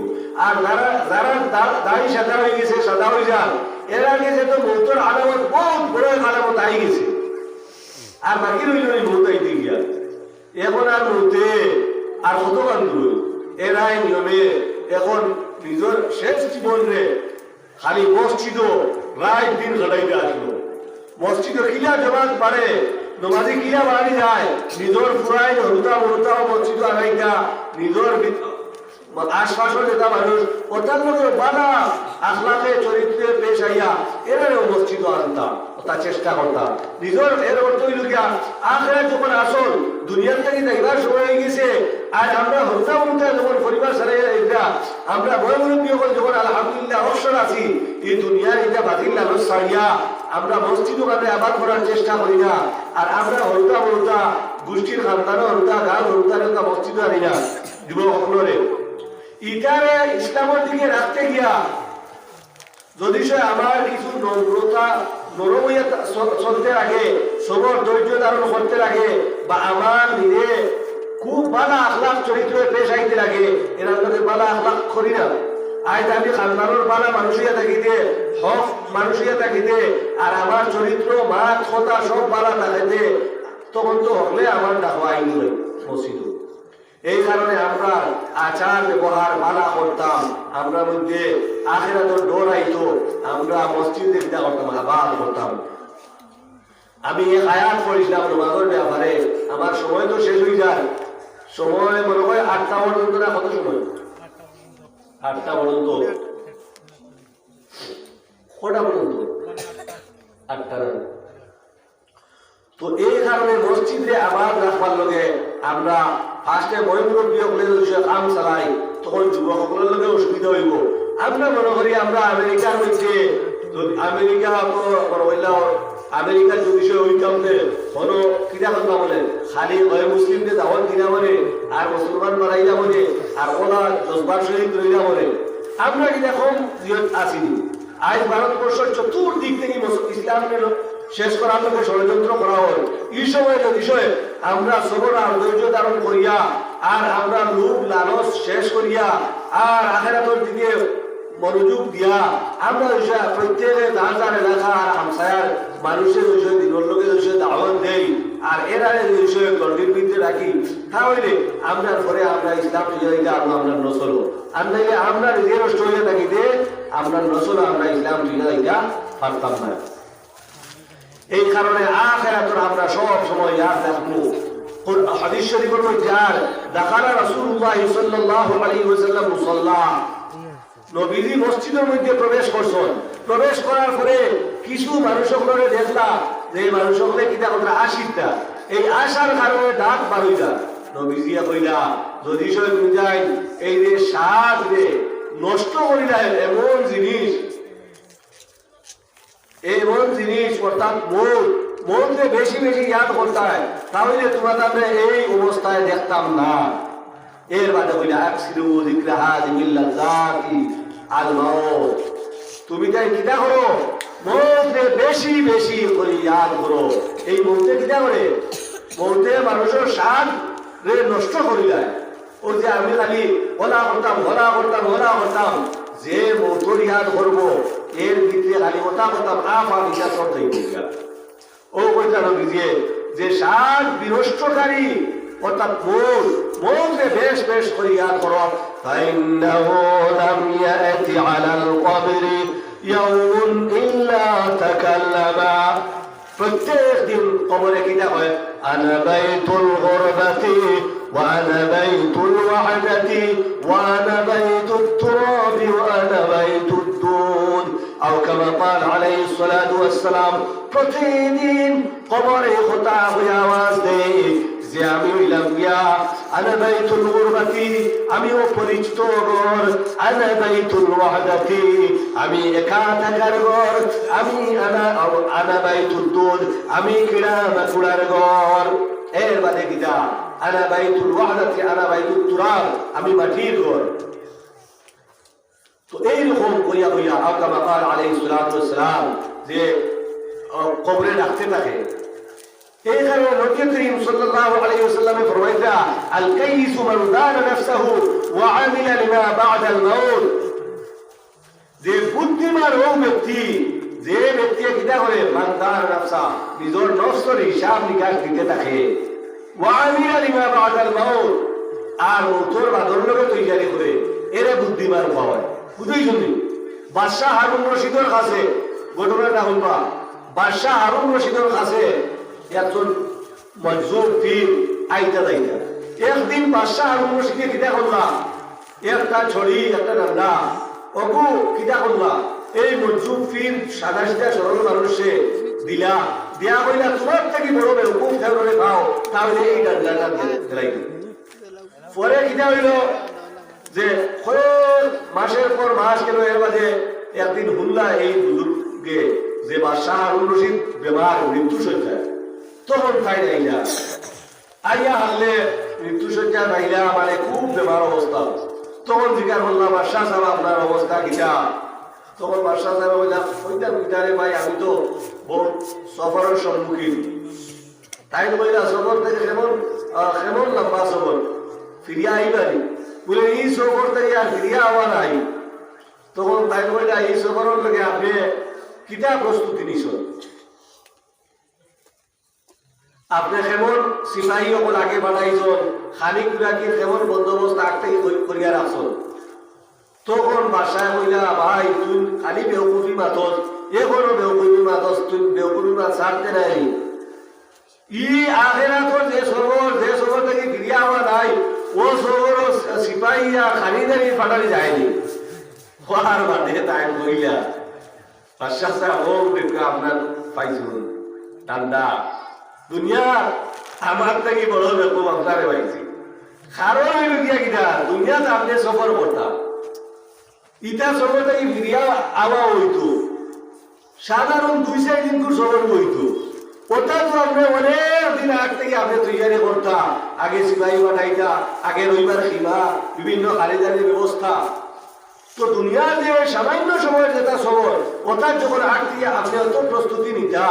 আর যারা যারা দাড়ি সাদা হয়ে গেছে, সাদা হয়ে যান, এর আগে যে তো মৌতের আলামত বহুত বড় আলামত আই গেছে, আর বাকি রইল মৌত আইতে গিয়া। এখন আর মৌতে আর কত বান্ধব এরাই নিয়মে এখন নিজের শেষ জীবন রে খালি মসজিদও রাত দিন ঘটাইতে আসলো মসজিদও কিলা জমাত পারে নমাজি কিলা বাড়ি যায় নিজের ফুরাই হরুতা মরুতা মসজিদ আগাইতা নিজের আশপাশের যেটা মানুষ ওটার লোকের বাধা আখলাকে চরিত্রে পেশ আইয়া এরাও মসজিদ আনতাম ওটা চেষ্টা করতাম নিজের এর অর্থ হইল গিয়া আখেরা যখন আসল দুনিয়ার থেকে দেখবার সময় হয়ে গেছে আর আমরা হরুতা মরুতা যখন পরিবার সারাই এটা আমরা বড় মুরব্বী যখন আলহামদুলিল্লাহ অবসর আছি এই দুনিয়ার এটা বাতিল লালস ছাড়িয়া আমরা মসজিদ ওখানে আবাদ করার চেষ্টা করি না আর আমরা হরুতা মরুতা গোষ্ঠীর খানদানো হরুতা গান হরুতার মসজিদ আনি না যুবক সকলরে ইটারে ইসলামের দিকে রাখতে গিয়া যদি সে আমার কিছু নম্রতা নরম হইয়া চলতে লাগে সবর ধৈর্য ধারণ করতে লাগে বা আমার নিজে খুব ভালো আখলাখ চরিত্র পেশ আইতে লাগে এরা আমাদের ভালো আখলাখ করি না আজ আমি খানদানোর ভালো মানুষিয়া থাকিতে হক মানুষিয়া থাকিতে আর আমার চরিত্র মাত কথা সব ভালো থাকাইতে তখন তো হলে আমার দেখো আইন মসজিদ এই কারণে আমরা আচার ব্যবহার মানা করতাম আমরা মধ্যে আখেরাতের ডর আইতো আমরা মসজিদে চিন্তা করতাম আবাদ করতাম আমি এক আয়াত পড়েছিলাম নামাজের ব্যাপারে আমার সময় তো শেষ হয়ে যায় সময় মনে হয় 8টা পর্যন্ত না কত সময় 8টা পর্যন্ত কটা পর্যন্ত 8টা না তো এই কারণে মসজিদে আবাদ রাখবার লগে আমরা ফার্স্টে মহিমুরব্বী সকলের কাম চালাই তখন যুবক সকলের লগে অসুবিধা হইব আমরা মনে করি আমরা আমেরিকার মধ্যে আমেরিকা তো আমেরিকার যদি সে হইতাম কোনো কিনা কথা বলে খালি মুসলিমকে দাওয়াত দিনা বলে আর মুসলমান বানাইলা বলে আর ওরা 10 শহীদ রইলা বলে আমরা কিনা কম আসিনি আজ ভারতবর্ষের চতুর্দিক থেকে ইসলামের শেষ করার লোকে ষড়যন্ত্র করা হয় এই বিষয়ে আমরা সবর আর ধৈর্য ধারণ করিয়া আর আমরা লোভ লালচ শেষ করিয়া আর আখেরাতের দিকে মনোযোগ দিয়া আমরা প্রত্যেকে যার যার এলাকা আর হামসায়ার মানুষের বিষয়ে দিনের লোকের বিষয়ে দাওয়াত দেই আর এরা বিষয়ে গণ্ডির বিরুদ্ধে রাখি তাহলে আমরা পরে আমরা ইসলাম টিকা আমরা নসল আর নাইলে আমরা নিজে নষ্ট হয়ে থাকিতে আমরা নসল আমরা ইসলাম টিকা পারতাম না এই কারণে আখিরাতের আমরা সব সময় ইয়াদ রাখবো হাদিস শরীফের মধ্যে আর দাখালা রাসূলুল্লাহ সাল্লাল্লাহু আলাইহি ওয়াসাল্লাম মুসাল্লা নবীজি মসজিদের মধ্যে প্রবেশ করছেন প্রবেশ করার পরে কিছু মানুষগুলোরে দেখলা যে মানুষগুলো কিটা কথা আসিতা এই আশার কারণে ডাক বার হইলা নবীজি কইলা যদি সে বুঝাই এই যে সাত রে নষ্ট করিলা এমন জিনিস অর্থাৎ মনকে বেশি বেশি ইয়াদ করতে হয় তাহলে তোমাদের এই অবস্থায় দেখতাম না এর বাদে কইলা আকসিরু যিকরা হাযিহিল লাযাতি আল মাউত তুমি তাই কিটা করো মনকে বেশি বেশি করে ইয়াদ করো এই মনকে কিটা করে মনকে মানুষের স্বাদ রে নষ্ট করে দেয় ও যে আমি খালি ওলা করতাম যে মৌতর ইয়াদ করবো এর ভিতরে খালি ওটা করতাম আফা বিচার করতে ও কইতা নবীজি যে স্বাদ বিনষ্টকারী অর্থাৎ মনকে বেশ বেশ করে ইয়াদ করো ফাইন্নাহু লাম ইয়াতি আলাল কবরি ইয়াউমুন ইল্লা তাকাল্লামা প্রত্যেক দিন কবরে কিটা হয় আনা বাইতুল গুরবাতি ওয়া আনা বাইতুল ওয়াহদাতি ওয়া আনা বাইতুত তুরাবি ওয়া আনা বাইতুদ দুন আও কামা قال عليه الصلاه والسلام প্রতিদিন কবরে খোতা হয়ে আওয়াজ দেয় যে আমি হইলাম গিয়া আনা বাইতুল গুরবাতি আমি অপরিচিত ঘর আনা বাইতুল ওয়াহদাতি আমি একা থাকার ঘর আমি আনা বাইতুল দুন আমি কিড়া মাকুড়ার ঘর এর বাদে গিয়া আনা বাইতুল ওয়াহদাতি আনা বাইতুত তুরাব আমি মাটির ঘর তো এইরকম কইয়া কইয়া আকামা قال عليه الصلاه والسلام যে কবরে রাখতে থাকে এই কারণে নবী করিম সাল্লাল্লাহু আলাইহি ওয়াসাল্লাম ফরমাইতা আল কাইস মান দানা নাফসহু ওয়া আমিলা লিমা বা'দা আল মাউত যে বুদ্ধিমান ও ব্যক্তি যে ব্যক্তি কিটা করে মান দানা নাফসা নিজের নফসের হিসাব নিকাশ দিতে থাকে ওয়া আমিলা লিমা বা'দা আল মাউত আর মওতের বাদর লগে তৈরি করে এরে বুদ্ধিমান হয় বুঝই শুনি বাদশাহ হারুন রশিদের কাছে ঘটনাটা হইবা বাদশাহ হারুন রশিদের কাছে একজন মজজুর পীর আইতা দাইতা একদিন বাদশাহ হারুন রশিদে কিতা করলা একটা ছড়ি একটা ডান্ডা অগু কিতা করলা এই মজজুর পীর সাদা সিধা সরল মানুষে দিলা দেয়া কইলা তোমার থেকে বড় বেউকুফ খেলরে খাও তাহলে এই ডান্ডাটা দিলাই পরে কিতা হইল যে মাসের পর মাস গেল এর মাঝে একদিন হুল্লা এই বুজুর্গকে যে বাদশাহ হারুন রশিদ বেমার মৃত্যু সজ্জায় তখন খাই আইলা আইয়া হারলে মৃত্যু সজ্জায় আইলা মানে খুব বেমার অবস্থা তখন জিজ্ঞাসা করলাম বাদশাহ সাহেব আপনার অবস্থা কিটা তখন বাদশাহ সাহেব বললাম ওইটা বিটারে ভাই আমি তো বহুত সফরের সম্মুখীন তাই তো বললাম সফর থেকে কেমন লম্বা সফর ফিরিয়া আইবানি বলে এই সফর থেকে আর ফিরিয়া হওয়া নাই তখন তাই বললা এই সফরের লোকে আপনি কিতা প্রস্তুতি নিছেন আপনি কেমন সিপাহী সকল আগে বানাইছেন খালি কুড়াকির কেমন বন্দোবস্ত আগ থেকে করিয়া রাখছেন তখন বাসায় কইলা ভাই তুই খালি বেউকুফি মাতস এখনো বেউকুফি মাতস তুই বেউকুফি মাত ছাড়তে নাই ই আখেরাতর যে সবর থেকে ফিরিয়া হওয়া নাই ও সবর সিপাহী আর খানিদারি ফাটালি যায়নি হওয়ার বাদে তাই কইলা বাদশাহ সাহেব ও দেখো আপনার পাইছুন ঠান্ডা দুনিয়া আমার থেকে বড় বেকুব আপনারে পাইছি কারণ হইল গিয়া কিনা দুনিয়াতে আপনি সফর করতাম ইটা সফর থেকে ফিরিয়া আওয়া হইতো সাধারণ 2-4 দিন সফর হইতো ওটা তো আপনি অনেক দিন আগ থেকে আপনি তৈরি করতাম আগে সিপাহী বানাইতা আগে রবিবার সীমা বিভিন্ন খালিদারির ব্যবস্থা তো দুনিয়ার যে সামান্য সময়ের যেটা সফর ওটার যখন আগ দিয়ে আপনি অত প্রস্তুতি নিতা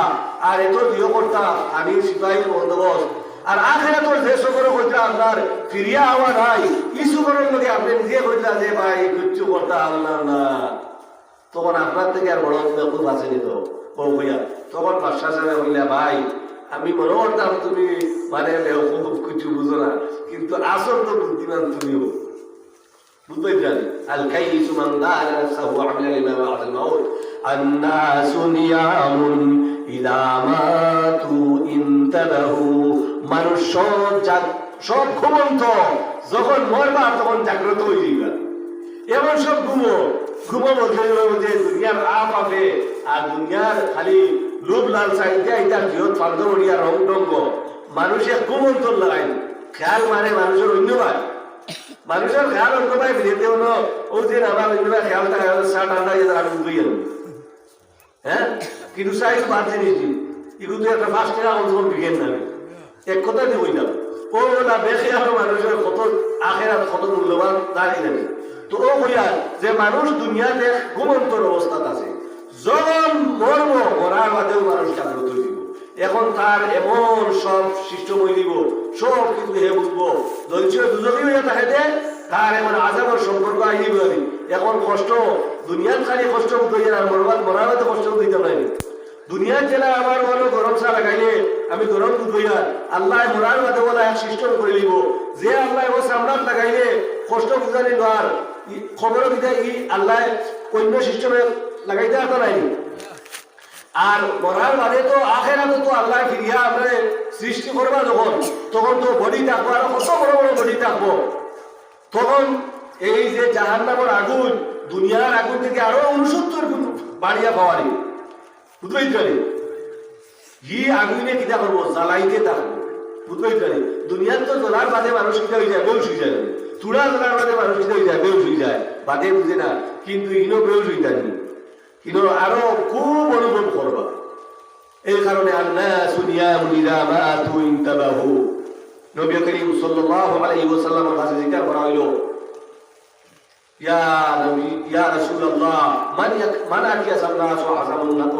আর এত দিও করতাম আমি সিপাহী বন্দোবস্ত আর আখেরাতর যে সফর করতে আপনার ফিরিয়া হওয়া নাই ই সফরের লোকে আপনি নিজে কইতা যে ভাই কিচ্ছু করতে আল্লাহ না তখন আপনার থেকে আর বড় খুব আছে নিত ও ভাইয়া তখন বাদশাহ সাহেব বললা ভাই আমি মনে করতাম তুমি মানে খুব কিছু বুঝো না কিন্তু আসল তো বুদ্ধিমান তুমিও বুঝতে জানি আল কাইসু মান দাআ নাফসাহু ওয়া আমিলা লিমা বা'দা আল-মাউত আন-নাসু নিয়ামুন ইযা মাতু ইনতাবাহু মানুষ সব ঘুমন্ত যখন মরবা তখন জাগ্রত হয়ে যাইবা এমন সব ঘুমো বলতে দুনিয়ার আপ আছে আর দুনিয়ার খালি লোভ লালসা ইটা বৃহৎ ফার্দ বড়িয়া রং ডঙ্গ মানুষে ঘুমন্ত লাগাই খেয়াল মানে মানুষের অন্যবাদ মানুষের খেয়াল অন্যবাদ বিদেতে হলো ও যে আমার অন্যবাদ খেয়াল থাকে শার্ট আন্ডা যেতে আমি বুঝি হ্যাঁ কিন্তু সাইজ বাড়ছে নিয়েছি এগুলো তো একটা 5 টাকা অন্তর বিঘেন নামে এক কথা দিয়ে বললাম ও না বেশি আরো মানুষের কত আখেরাত কত মূল্যবান দাঁড়িয়ে যাবে তো ও বইয়া যে মানুষ দুনিয়াতে ঘুমন্তর অবস্থাত আছে যখন মরব মরার বাদেও মানুষ জাগ্রত দিব এখন তার এমন সব সৃষ্টময় দিব সব কিছু হে বুঝবো দুজনই হইয়া থাকে তার এখন আজাবের সম্পর্ক আইনি বলি এখন কষ্ট দুনিয়ার খালি কষ্ট বুঝতে আর মরার বাদে কষ্ট দিতে নাই দুনিয়ার জেলা আমার বলো গরম চা লাগাইলে আমি গরম দুধ হইয়া আল্লাহ মরার বাদে বলা এক সিস্টেম করে নিব যে আল্লাহ ও সামরাত লাগাইলে কষ্ট বুঝানি নয় খবর বিদায় ই আল্লাহ অন্য সিস্টেমে লাগাইতে আসতে নাই আর মরার বাদে তো আখেরাতে তো আল্লাহ ফিরিয়া আমরা সৃষ্টি করবা যখন তখন তো বডি থাকবো আর কত বড় বড় বডি থাকবো তখন এই যে জাহান্নামের আগুন দুনিয়ার আগুন থেকে আরো 69 বাড়িয়া পাওয়ারি বুঝতেই পারি ই আগুনে কিতা করবো জ্বালাইতে থাকবো বুঝতেই পারি দুনিয়ার তো জ্বলার বাদে মানুষ কিতা হয়ে যায় বেউস হয়ে যায় চূড়া জ্বলার বাদে মানুষ কিতা হয়ে যায় বেউস হয়ে যায় বাদে বুঝে না কিন্তু ইনো বেউস হয়ে যায়নি কিন্তু আরো খুব অনুভব করবা এই কারণে আন-নাসু নিয়ামুন ইযা মাতু ইনতাবাহু নবী করিম সাল্লাল্লাহু আলাইহি ওয়াসাল্লামের কাছে জিজ্ঞাসা করা হলো ইয়া নবী ইয়া রাসূলুল্লাহ মান আকিয়াসুন নাস ওয়া আহজামুন নাস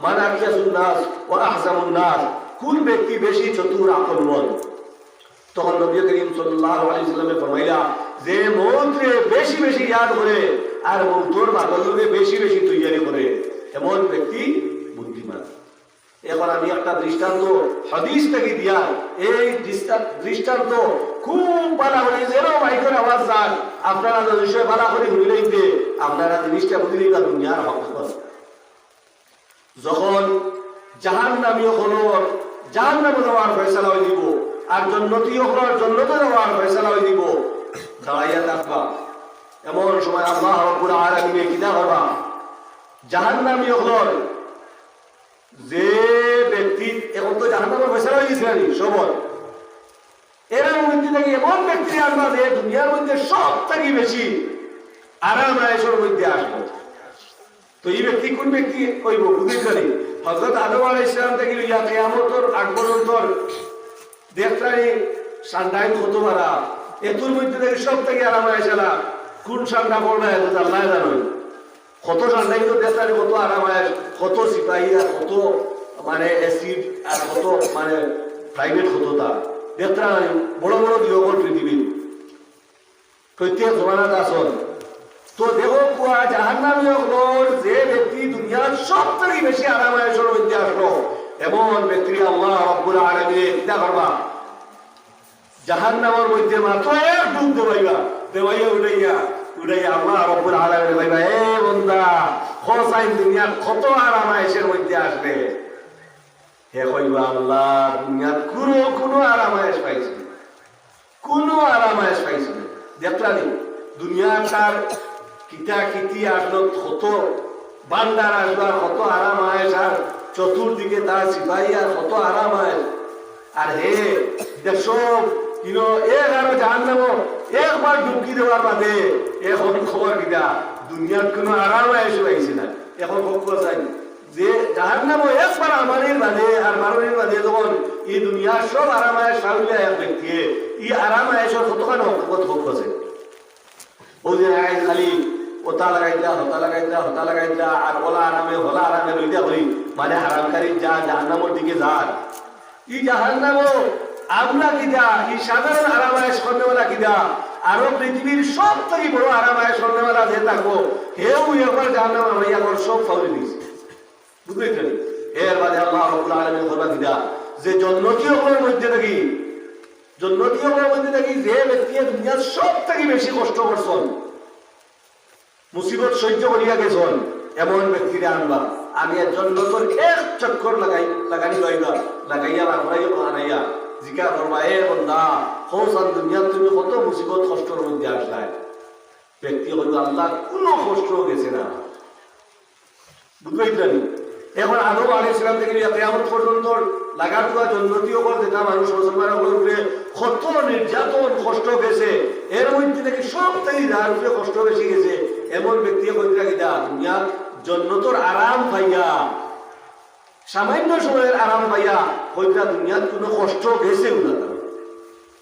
মান আকিয়াসুন নাস ওয়া আহজামুন নাস কোন ব্যক্তি বেশি চতুর আকলমন তখন নবী করিম সাল্লাল্লাহু আলাইহি ওয়াসাল্লাম ফরমাইলা যে মৌতরে বেশি বেশি ইয়াদ করে আর মৌতর বাগলকে বেশি বেশি তৈরি করে এমন ব্যক্তি বুদ্ধিমান এখন আমি একটা দৃষ্টান্ত হাদিস থেকে দিয়া এই দৃষ্টান্ত খুব ভালো হলে যেন মাইকের আওয়াজ যান আপনারা বিষয় ভালো করে শুনলেইতে আপনারা জিনিসটা বুঝলি না দুনিয়ার হক যখন জাহান্নামী হলো জাহান্নামে যাওয়ার ফয়সালা হয়ে দিব আর জন্নতি হওয়ার জন্নতে যাওয়ার ফয়সালা হয়ে দিব দাঁড়াইয়া থাকবা এমন সময় আল্লাহ রাব্বুল আলামিন কি দা করবা জাহান্নামী হল যে ব্যক্তি এখন তো জাহান্নামের ফয়সালা হয়ে গেছে না সবর এর মধ্যে থেকে এমন ব্যক্তি আনবা যে দুনিয়ার মধ্যে সব থেকে বেশি আরাম আয়েশের মধ্যে আসবো তো এই ব্যক্তি কোন ব্যক্তি কইব বুঝিস জানি হযরত আদম আলাইহিস সালাম থেকে ইয়া কিয়ামতের আগ পর্যন্ত দেখতারি সান্ডাই কত বারা এতুর মধ্যে থেকে সব থেকে আরাম আয়েশালা কোন সান্ডা পড়বে এটা আল্লাহ জানে কত সান্ডাই তো দেখতারি কত আরাম আয়েশ কত সিপাহী আর কত মানে এসিড আর কত মানে প্রাইভেট কতটা দেখতারি বড় বড় দিওগল পৃথিবী প্রত্যেক জমানাত আসল তো দেখো কুয়া জাহান্নামী হলোর যে ব্যক্তি দুনিয়ার সব থেকে বেশি আরাম আয়েশের মধ্যে আসলো এমন ব্যক্তি আল্লাহ রাব্বুল আলামিন কিতা করবা জাহান্নামের মধ্যে মাত্র এক ডুব দেবাইয়া উড়াইয়া আল্লাহ রাব্বুল আলামিন কইবা এ বান্দা খোসাইন দুনিয়ার কত আরাম আয়েশের মধ্যে আসবে হে কইবা আল্লাহ দুনিয়ার কোনো আরাম আয়েশ পাইছি কোনো আরাম আয়েশ পাইছি দেখলানি দুনিয়াটার কিতা কিতি আসলো কত বান্দার আসবার কত আরাম আয়েশ আর চতুর্দিকে তার সিপাহী আর কত আরাম আয়েশ আর হে দেখো কিনো এক আরো জাহান্নাম একবার ডুবকি দেওয়ার বাদে এখন খবর কিনা দুনিয়ার কোনো আরাম আয়েশ পাইছি না এখন খবর চাই যে জাহান্নাম একবার আমাদের বাদে আর মারণের বাদে যখন এই দুনিয়ার সব আরাম আয়েশ পাইলে এক ব্যক্তি এই আরাম আয়েশের কতখানি হকত খবর আছে ওই যে খালি ওতা লাগাইলা আর ওলা আরামে লইয়া করি মানে হারামকারী যা জাহান্নামের দিকে যান এই জাহান্নাম আমরা কিনা এই সাধারণ আরাম আয়েশ করনেওয়ালা কিনা আরো পৃথিবীর সব থেকে বড় আরাম আয়েশ করনেওয়ালা যে থাকবো হেউ একবার জাহান্নাম আমরা এখন সব ফাউলি দিয়েছি বুঝলেন এর বাদে আল্লাহ রাব্বুল আলামিন করবা কিনা যে জন্নতীয়গুলোর মধ্যে থাকি যে ব্যক্তি দুনিয়ার সব থেকে বেশি কষ্ট করছেন মুসিবত সহ্য করিয়া গেছেন এমন ব্যক্তিরে আনবা আমি জন্নতর এক চক্কর লাগাইয়া আনাইয়া জিকা করবা এ বন্দা হোসান দুনিয়ার তুমি কত মুসিবত কষ্টের মধ্যে আসলাই ব্যক্তি হইল আল্লাহ কোনো কষ্ট গেছে না বুঝলেন এখন আদম আলাইহিস সালাম থেকে কিয়ামত পর্যন্ত লাগার পর জন্নতীয় করে যেটা মানুষ মুসলমানের উপরে কত নির্যাতন কষ্ট গেছে এর মধ্যে থেকে সব থেকে যার উপরে কষ্ট বেশি গেছে এমন ব্যক্তি কইরা কিনা দুনিয়ার জন্নতর আরাম পাইয়া সামান্য সময়ের আরাম পাইয়া কইরা দুনিয়ার কোনো কষ্ট গেছে না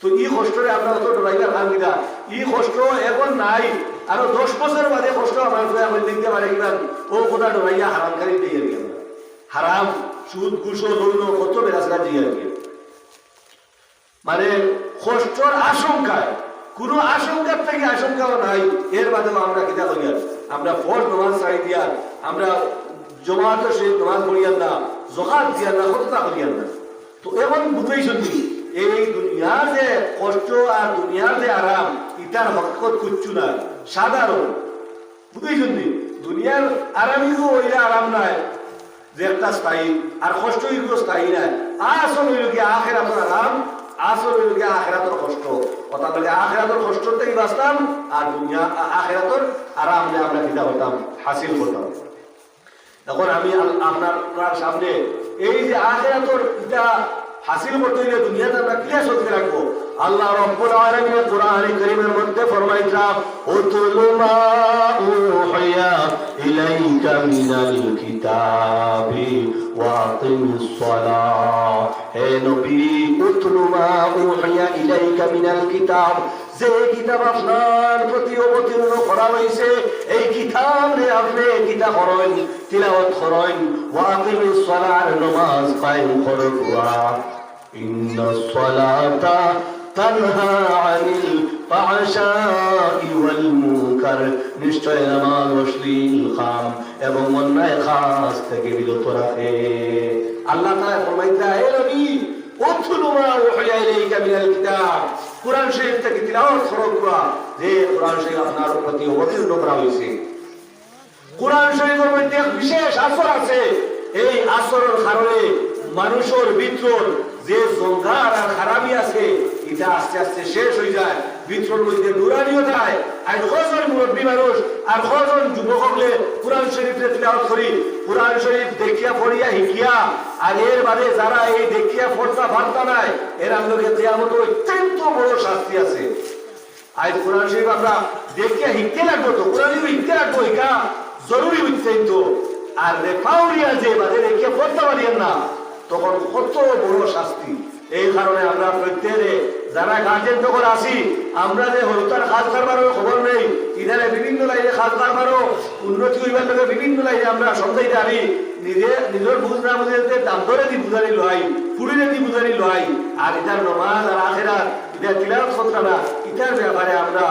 তো এই কষ্টরে আমরা অত ডরাইবার কাম কিনা এই কষ্ট এখন নাই আরো 10 বছর বাদে কষ্ট আমার আমি দেখতে পারি কিনা ও কথা ডরাইয়া হারামকারী দিয়ে গেল হারাম সুদ ঘুষ লগ্ন কত বেরাসরা দিয়ে গেল মানে কষ্টর আশঙ্কায় কোনো আশঙ্কার থেকে আশঙ্কাও নাই এর বাদেও আমরা কিতা করিয়া আমরা ফরজ নামাজ ছাড়ি দিয়া আমরা জমাত সেই নামাজ পড়িয়ান না যাকাত দিয়া না খতনা করিয়ান না তো এখন বুঝাই শুনি এই দুনিয়ার যে কষ্ট আর দুনিয়ার যে আরাম ইটার হকত কুচ্ছু না সাধারণ বুঝাই শুনি দুনিয়ার আরামই তো ওইটা আরাম নাই যে একটা স্থায়ী আর কষ্ট এগুলো স্থায়ী নাই আসল হইল কি আখিরাতের আরাম আসল হইল কি আখিরাতের কষ্ট অর্থাৎ আখিরাতের কষ্টর থেকে বাঁচতাম আর দুনিয়া আখিরাতের আরাম যে আমরা কিতা হতাম হাসিল করতাম এখন আমি আপনার সামনে এই যে আখিরাতের এটা হাসিল করতে হইলে দুনিয়াতে আমরা ক্লিয়ার সত্যি রাখবো আল্লাহ রাব্বুল আলামিন কোরআনে কারীমের মধ্যে ফরমাইছেন উতলু মা উহিয়া ইলাইকা মিনাল কিতাবি ওয়া আকিমিস সালাহ হে নবী উতলু মা উহিয়া ইলাইকা মিনাল কিতাব যে কিতাব আপনার প্রতি অবতীর্ণ করা হয়েছে এই কিতাবে আপনি কিতাব পড়েন তিলাওয়াত করেন ওয়া আকিমিস সালাহ নামাজ কায়েম করুন ইন্নাস সালাতা তানহা আনিল ফাহশাই ওয়াল মুনকার নিশ্চয় নামাজ অশ্লীল কাম এবং অন্যায় কাজ থেকে বিরত রাখে আল্লাহ তাআলা ফরমাইছেন হে নবী উতলু মা উহিয়া ইলাইকা মিনাল কিতাব কুরআন শরীফ থেকে তিলাওয়াত করুন যে কুরআন শরীফ আপনার প্রতি অবতীর্ণ করা হয়েছে কোরআন শরীফের মধ্যে এক বিশেষ আসর আছে। এই আসরের কারণে মানুষের ভিতর যে জঙ্গার আর খারাপি আছে এটা আস্তে আস্তে শেষ হয়ে যায়, ভিতরের মধ্যে নুরানিও যায়। আর কজন মুরব্বী মানুষ আর কজন যুবক হলে কোরআন শরীফ তিলাওয়াত করি, কোরআন শরীফ দেখিয়া পড়িয়া শিখিয়া, আর এর বাদে যারা এই দেখিয়া পড়তা পারতা নাই এরা লোকে কিয়ামত অত্যন্ত বড় শাস্তি আছে। আজ কোরআন শরীফ আমরা দেখিয়া শিখতে লাগবো, তো কোরআন শিখতে লাগবো, এটা জরুরি হচ্ছে। তো আর রেফাউরিয়া যে বাদে দেখিয়া পড়তে পারিয়েন না, তখন কত বড় শাস্তি। এই কারণে আমরা প্রত্যেকে যারা গার্জেন তখন আসি, আমরা যে হরতার কাজ কারবারও খবর নেই, ইধারে বিভিন্ন লাইনে কাজ কারবারও উন্নতি হইবার লোকে বিভিন্ন লাইনে আমরা সন্ধ্যায় দাঁড়ি নিজের বুঝ না বুঝে দাম ধরে দি বুঝানি লয়, ফুড়িনে দি বুঝানি লয়। আর এটার নমাজ আর আখেরাত এটা তিলাওয়াত করতে না, এটার ব্যাপারে আমরা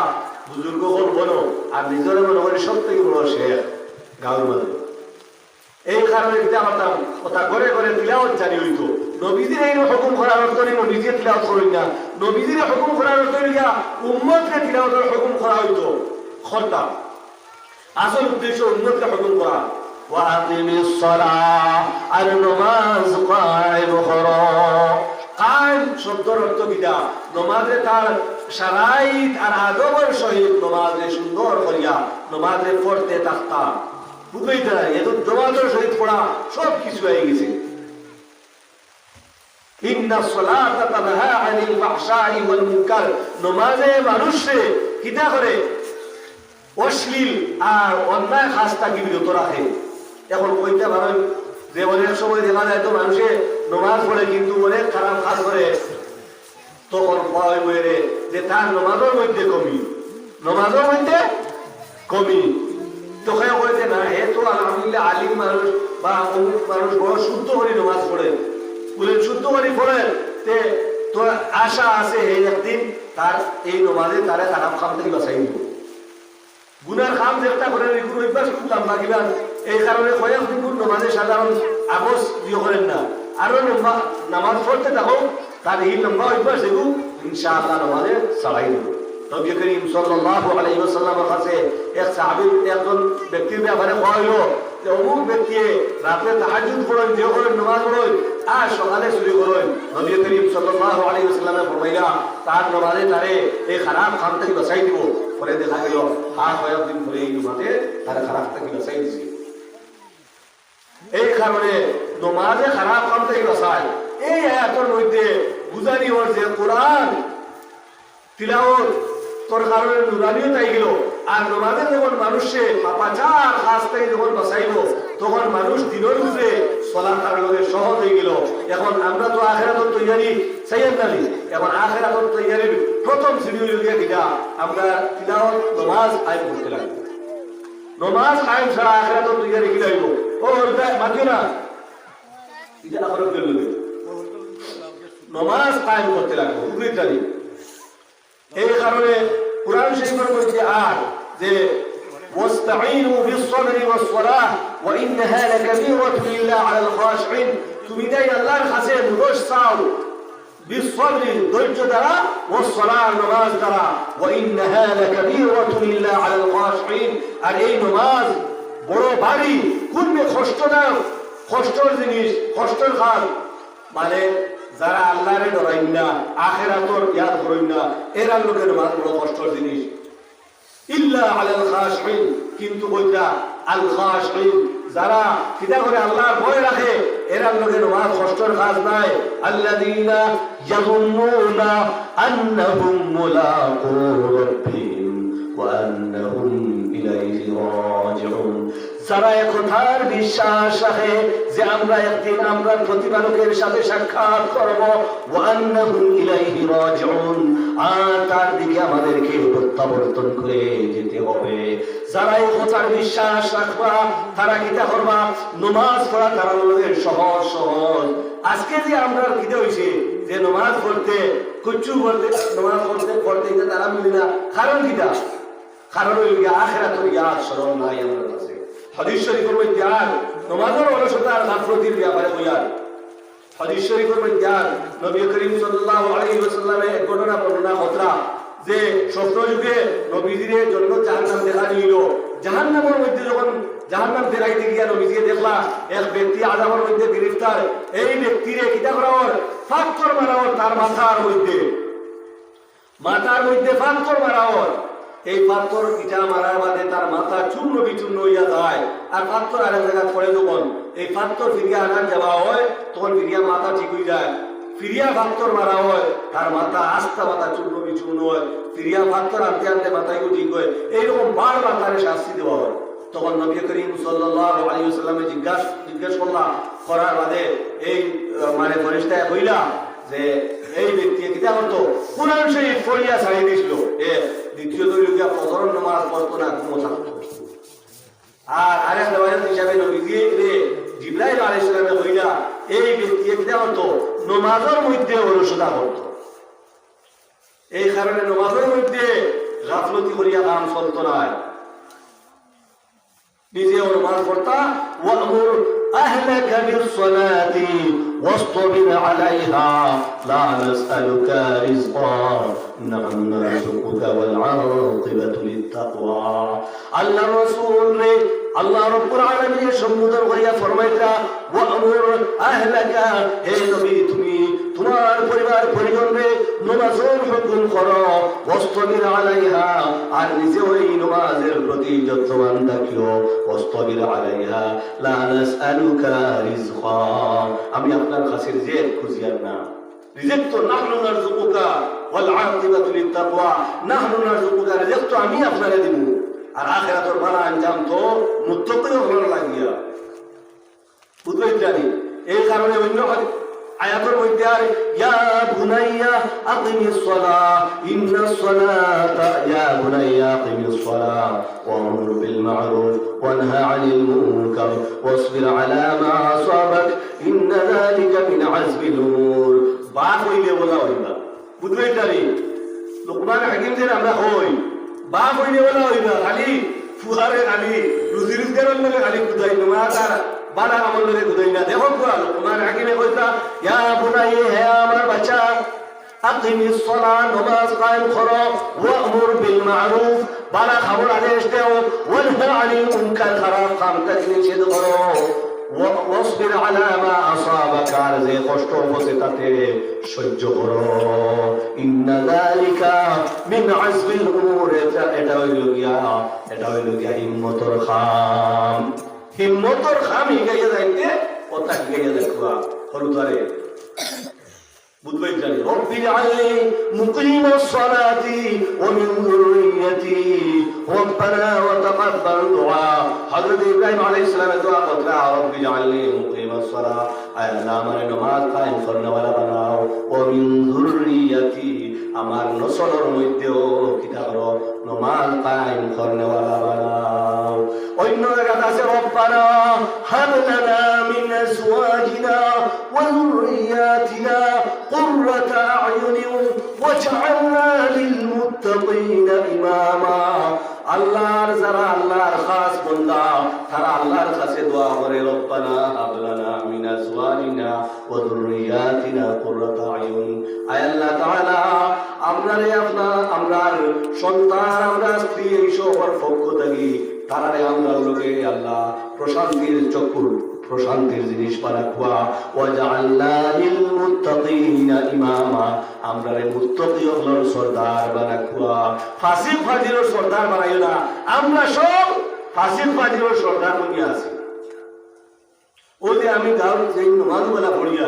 বুজুর্গ হল বলো আর নিজের মনে করি সব থেকে বড় শেখ গাঁর মাঝে। এই কারণে এটা আমার কথা ঘরে ঘরে তিলাওয়াত জারি হইতো। নবীজির এই হুকুম করার অর্থ নেই নবীজির তিলাওয়াত করেন না, নবীজির হুকুম করার অর্থ নেই উম্মতকে তিলাওয়াতের হুকুম করা হইতো। খরতা আসল উদ্দেশ্য উম্মতকে হুকুম করা। ওয়াকিমিস সালাহ, আর নামাজ কায়েম করো। কায়েম শব্দের অর্থ কিটা? নমাজে তার শারাইত আর আদবের সহিত নমাজে সুন্দর করিয়া নমাজে পড়তে থাকতা। বুঝতে না এত নমাজের সহিত পড়া সব কিছু হয়ে গেছে। ইন্না সালাতা তানহা আনিল ফাহশাই ওয়াল মুনকার, নমাজে মানুষে কিটা করে? অশ্লীল আর অন্যায় কাজ থেকে বিরত রাখে। এখন কইতে পারেন যে অনেক সময় দেখা যায় তো মানুষে নমাজ পড়ে কিন্তু অনেক খারাপ কাজ করে, তখন ভয় বইরে যে তার নমাজের মধ্যে কমি, নমাজের মধ্যে কমি। তোকে বলছে না হে তো আলহামদুলিল্লাহ আলিম মানুষ বা অমুক মানুষ বড় শুদ্ধ করে নমাজ পড়েন, বলেন শুদ্ধ করে পড়েন, তো আশা আছে এই একদিন তার এই নমাজে তারা খারাপ খাম থেকে বাঁচাই দিব। গুনার খাম যেটা করেন এগুলো অভ্যাস খুব লম্বা কিনা, এই কারণে কয়েকদিন নমাজে সাধারণ আগস দিয়ে করেন না, আরো লম্বা নামাজ পড়তে থাকো, তার এই লম্বা অভ্যাস এগুলো ইনশাআল্লাহ নমাজে ছাড়াই দেব। নবী করিম সাল্লাল্লাহু আলাইহি ওয়াসাল্লামের কাছে এক সাহাবী একজন ব্যক্তির ব্যাপারে কইল যে অমুক ব্যক্তি রাতে তাহাজ্জুদ পড়েন, যে করেন নামাজ পড়েন আর সকালে চুরি করেন। নবী করিম সাল্লাল্লাহু আলাইহি ওয়াসাল্লামে ফরমাইলা তার নামাজে তারে এই খারাপ কাম থেকে বাঁচাই দিব। পরে দেখা গেল আর কয়েকদিন পরে এই নামাজে তারা খারাপ থেকে বাঁচাই দিছে। এই কারণে নামাজে খারাপ কাম থেকে বাঁচায়। এই আয়াতের মধ্যে বুঝানি হল যে কোরআন তিলাওয়াত তোর কারণে নুরানিও তাই গেল, আর নমাজে যখন মানুষে পাপাচার কাজ থেকে যখন বাঁচাইল তখন মানুষ দিনের উপরে চলার কারণে সহজ হয়ে গেল। এখন আমরা তো আখেরাতের তৈয়ারি চাইয়েন নালি, এখন আখেরাতের তৈয়ারির প্রথম সিঁড়ি হইল গিয়া কিনা আমরা তিলাওয়াত নমাজ কায়েম করতে লাগবো। নমাজ কায়েম ছাড়া আখেরাতের তৈয়ারি কি লাগবো? ও মাতিও না, এটা আখেরাত গেল নমাজ কায়েম করতে লাগবো উগ্রিতালি। এই কারণে কুরআন শরীফের মধ্যে আর যে ওয়াস্তাঈনু বিস-সাবরি ওয়াস-সালাহ ওয়া ইন্নাহা লাকাবীরাতুন ইল্লা আলাল খাশিঈন, তুমি তাই আল্লাহর কাছে মুদশ চাও বিস-সাবরি ধৈর্য দ্বারা, ওয়াস-সালাহ নামাজ দ্বারা, ওয়া ইন্নাহা লাকাবীরাতুন ইল্লা আলাল খাশিঈন, আর এই নামাজ বড় ভারী, খুবই কষ্টদায়ক, কষ্টের জিনিস, কষ্টের কাজ। মানে যারা আল্লাহরে ডরাইন না, আখিরাতর ইয়াদ করেন না, এরা লোকের নামাজ বড় কষ্টের জিনিস। ইল্লা আলাল খাশিঈন, কিন্তু বইটা আল খাশিঈন যারা কিতা করে আল্লাহর ভয় রাখে এরা লোকের নামাজ কষ্টের কাজ নাই। আল্লাযীনা ইয়াযুন্নুনা আন্নাহুম মুলাকু রাব্বিহিম ওয়া আন্নাহুম ইলাইহি রাজিউন, যারা একথার বিশ্বাস রাখে যে আমরা একদিন আমরা প্রতিপালকের সাথে সাক্ষাৎ করব, ওয়া আন্নাহুম ইলাইহি রাজিউন, আর তার দিকে আমাদেরকে প্রত্যাবর্তন করে যেতে হবে। যারা একথার বিশ্বাস রাখবা তারা কিতা করবা? নামাজ পড়া তারা লোকের সহজ সহজ। আজকে যে আমরা কিতা হইছে যে নামাজ পড়তে কুচ্ছু পড়তে নামাজ পড়তে তারা মিলি না, কারণ কিতা? কারণ হইল আখিরাতের ইয়াদ স্মরণ নাই আমাদের কাছে। হাদিস শরীফের মধ্যে আর নামাজের অলসতা আর গাফলতির ব্যাপারে বইয়ার হাদিস শরীফের মধ্যে আর নবী করিম সাল্লাল্লাহু আলাইহি ওয়াসাল্লামের এক ঘটনা বর্ণনা করা যে স্বপ্ন যুগে নবীজির জন্য জাহান্নাম দেখা দিল। জাহান্নামের মধ্যে যখন জাহান্নাম ফেরাইতে গিয়া নবীজি দেখলা এক ব্যক্তি আযাবের মধ্যে গ্রেফতার। এই ব্যক্তিরে কিতা করা হয়? পাথর মারা হয় তার মাথার মধ্যে পাথর মারা হয়। এই পাথর ইটা মারার বাদে তার মাথা চূর্ণ বিচূর্ণ হইয়া যায়। আর পাথর আরেক জায়গায় পড়ে যখন এই পাথর ফিরিয়া আনার যাওয়া হয় তখন ফিরিয়া মাথা ঠিক হয়ে যায়। ফিরিয়া পাথর মারা হয় তার মাথা আস্তা মাথা চূর্ণ বিচূর্ণ হয়। ফিরিয়া পাথর আনতে আনতে মাথায়ও ঠিক হয়। এইরকম বারবার তারে শাস্তি দেওয়া হয়। তখন নবী করিম সাল্লাল্লাহু আলাইহি ওয়াসাল্লামে জিজ্ঞেস করার বাদে এই মানে ফেরেশতা কইলা যে এই ব্যক্তি কিতা করতো? কুরআন শরীফ পড়িয়া ছাড়িয়ে দিছিল। দ্বিতীয়ত লোকিয়া ফজরের নামাজ পড়তো না, ঘুমো থাকতো। আর আরেক রিওয়ায়াত হিসাবে নবীজি জিবরাইল আলাইহিস সালামে কইলা এই ব্যক্তি কিতা করতো? নামাজের মধ্যে অলসতা করতো। এই কারণে নামাজের মধ্যে গাফলতি করিয়া কাম চলতো না। নিজে নামাজ পড়তা। ওয়ামুর আহলাকা বিস-সালাতি ওয়াসতাবির আলাইহা লা নাসআলুকা রিজকা নাহনু নারযুকুকা ওয়াল আকিবাতু লিত-তাকওয়া। আল্লাহর রাসূল রে আল্লাহ রাব্বুল আলামিন সম্বোধন করিয়া ফরমাইতা ওয়ামুর আহলাকা, হে নবী তুমি তোমার পরিবার পরিজন রে নামাজের হুকুম করো। ওয়াসতাবির আলাইহা, আর নিজে ওই নামাজের প্রতি যত্নবান থাকিও। ওয়াসতাবির আলাইহা লা নাসআলুকা রিজকা, আমি আপনার কাছে রিজিক খুঁজিয়ার না। রিজিক তো নাহনু নারযুকুকা ওয়াল আকিবাতু লিত-তাকওয়া, নাহনু নারযুকুকা, রিজিক তো আমি আপনারে দিব। আর আখিরাতের ভালো আঞ্জাম তো মুত্তাকিন হওয়ার লাগিয়া বুঝবেন জানি। এই কারণে অন্য আয়াতের মধ্যে আর ইয়া বুনাইয়া আকিমিস সালাহ ইন্নাস সালাতা, ইয়া বুনাইয়া আকিমিস সালাহ ওয়া'মুর বিল মা'রুফ ওয়ানহা আনিল মুনকার ওয়াসবির আলা মা আসাবাক ইন্না যালিকা মিন আজমিল উমুর। বা কইলে বলা হইবা বুঝবেন জানি। লোকমান হাকিম যে আমরা হই বা কইলে বলা হইবা খালি ফুহারে খালি রুজি রোজগারের লাগে খালি খুদাই নামাজ আর বালা আমল লগে খুদাই না। দেখো লোকমান হাকিমে কইতা ইয়া বুনাই, হে আমার বাচ্চা, আকিমিস সালাহ, নামাজ কায়েম করো। ওয়া'মুর বিল মা'রুফ, বালা খাবার আদেশ দাও। ওয়ানহা আনিল মুনকার, খারাপ কাম থেকে নিষেধ করো। ওয়াসবির আলা মা আসাবাকা, আর যে কষ্ট হচ্ছে তাতে সহ্য করো। ইন্না যালিকা মিন আজমিল উমুর, এটা হইল গিয়া হিম্মতর খাম। হিম্মতর খাম হিগাইয়া যাইতে কথা হিগাইয়া দেখবা হলুদারে বুঝবেন জানি। রব্বি জাআলনি মুকিমাস সালাতি ওয়া মিন যুররিয়্যাতি রব্বানা ওয়া তাকাব্বাল দুআ। হযরত ইব্রাহিম আলাইহিস সালামের দোয়া করতে, রব্বি জাআলনি মুকিমাস সালাহ, আয় আল্লাহ আমারে নামাজ কায়েম করনে ওয়ালা বানাও। ওয়া মিন যুররিয়্যাতি, আমার নসলের মধ্যেও কিতা করো? নামাজ কায়েম করনে ওয়ালা বানাও। অন্য জায়গাতে আছে রব্বানা হাব লানা মিন আজওয়াজিনা ওয়া যুররিয়্যাতিনা কুররাতা আ'য়ুনিন ওয়াজআলনা লিল মুত্তাকিনা ইমামা। আল্লাহর যারা আল্লাহর খাস বান্দা তারা আল্লাহর কাছে দোয়া করে রব্বানা হাব লানা মিন আজওয়াজিনা ওয়া যুররিয়্যাতিনা কুররাতা আ'য়ুন। আয় আল্লাহ তাআলা আমরার সন্তান, আমরা স্ত্রী এইসবের পক্ষ থেকে তারারে আমরা লোকে আল্লাহ প্রশান্তির চক্ষু, প্রশান্তির জিনিস বানাকুয়া। ওয়াজআলনা লিল মুত্তাকিনা ইমামা, আমরারে মুত্তাকি হলোর সরদার বানাকুয়া। ফাসিক ফাজিরের সরদার বানাইও না। আমরা সব ফাসিক ফাজিরের সরদার বনি আছি। ওই যে আমি গাঁও যে নামাজওয়ালা পড়িয়া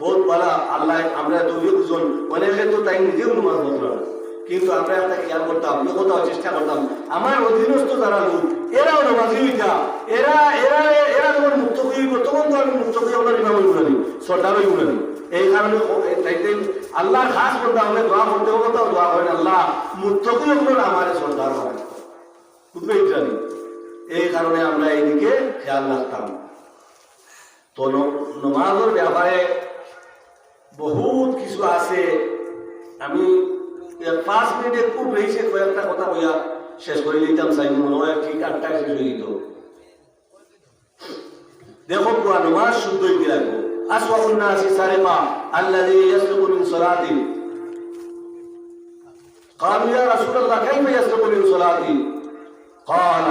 বহুত বলা আল্লাহ, আমরা দুজন অনেকে তো তাই নিজেও নামাজ পড়তো না, কিন্তু আমরা একটা খেয়াল করতাম, কোথাও চেষ্টা করতাম আমার অধীনস্থ যারা লোক এরাও নামাজি হইতা, এরা এরা এরা যখন মুক্ত হইব তখন তো আমি মুক্ত হয়ে আপনার ইমাম উনানি সর্দারই উনানি। এই কারণে আল্লাহ খাস করতে হলে দোয়া করতে হবে, তাও দোয়া করেন আল্লাহ মুক্ত হয়ে আপনার আমার সর্দার বানাই বুঝবে জানি। এই কারণে আমরা এইদিকে খেয়াল রাখতাম। তো নমাজের ব্যাপারে বহুত কিছু আছে। আমি 5 মিনিটে খুব বেশি কয়েকটা কথা বইয়া শেষ করে নিতাম চাই, মনে হয় ঠিক 8টায় শেষ হয়ে যেত। দেখো পুরা নমাজ শুদ্ধ হইতে লাগবো। আসওয়াউন নাসি সারিকা আল্লাযী ইয়াসলুকু মিন সালাতি। قالوا يا رسول الله كيف يسلك من صلاتي؟ قال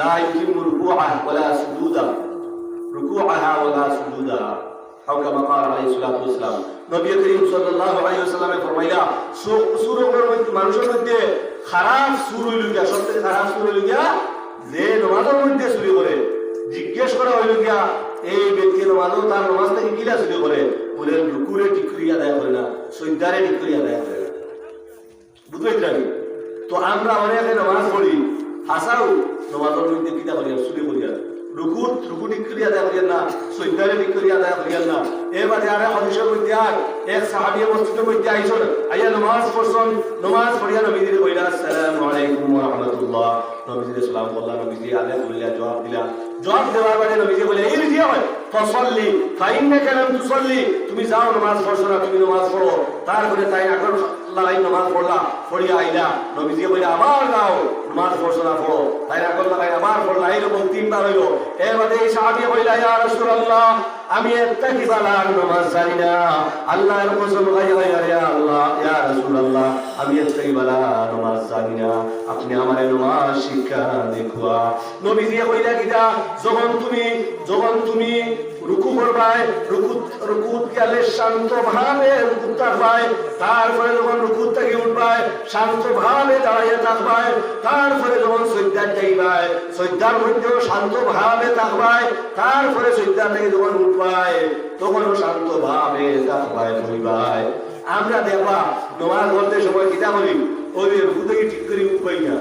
লা ইউকিমু রুকুআহা ওয়ালা সুজুদা রুকুআহা ওয়ালা সুজুদাহা আও কামা ক্বালা আলাইহিস সালাতু ওয়াস সালাম। নবী করিম সাল্লাল্লাহু আলাইহি ওয়াসাল্লামে ফরমাইলা সূরের মধ্যে মানুষের মধ্যে খারাপ সূর হইল গিয়া, সবচেয়ে খারাপ সূর হইল গিয়া যে নামাজের মধ্যে চুরি করে। জিজ্ঞেস করা হইল গিয়া এই ব্যক্তি নামাজও তার নামাজ থেকে কিলা চুরি করে? বলেন রুকুরে ঠিক করে আদায় করে না, সজ্জারে ঠিক করে আদায় করে না। বুঝলেন? তো আমরা অনেকে নামাজ পড়ি, হাসাও নামাজের মধ্যে কিতা করিয়া চুরি করিয়া, রুকু ঠিক করে আদায় করিয়া না, সজ্জারে ঠিক করে আদায় করিয়া না। এবারে আরে হাদিসের মধ্যে আর এক সাহাবী মসজিদের মধ্যে আইসন, আইয়া নামাজ পড়ছন, নামাজ পড়িয়া নবীজির কইলা আসসালামু আলাইকুম ওয়া রাহমাতুল্লাহ। নবীজি সালাম করলা, নবীজি আলে কইলা জবাব দিলা। জবাব দেওয়ার পরে নবীজি বলে এই রিজি হয় ফসল্লি ফাইন্নাকা লাম তুসাল্লি, তুমি যাও নামাজ পড়ছো না, তুমি নামাজ পড়ো। তারপরে তাই আগর লাগাই নামাজ পড়লা, পড়িয়া আইলা। নবীজি বলে আবার যাও নামাজ পড়ছো না, পড়ো। তাই আগর লাগাই আবার পড়লা, এইরকম তিনবার হইল। এবারে এই সাহাবী কইলা ইয়া রাসূলুল্লাহ আমি একটা কি বালার নামাজ জানি না, আল্লাহর কসম খাইয়া ইয়া আল্লাহ ইয়া রাসূলুল্লাহ আমি একটা কি বালার নামাজ জানি না, আপনি আমারে নামাজ শিক্ষা দেখুয়া। নবীজি কইলা কিটা যখন তুমি রুকু করবাই, রুকুত গেলে শান্ত ভাবে রুকু থাকবাই, তারপরে যখন রুকুত থেকে উঠবাই শান্ত ভাবে দাঁড়িয়ে থাকবাই, তারপরে যখন সজ্জায় যাইবাই সজ্জার মধ্যেও শান্ত ভাবে থাকবাই, তারপরে সজ্জা থেকে যখন উঠবাই তখনও শান্ত ভাবে থাকবাই হইবাই। আমরা দেখবা নামাজ পড়তে সময় কিতা বলি, ওই রুকু থেকে ঠিক করে উঠবাই না,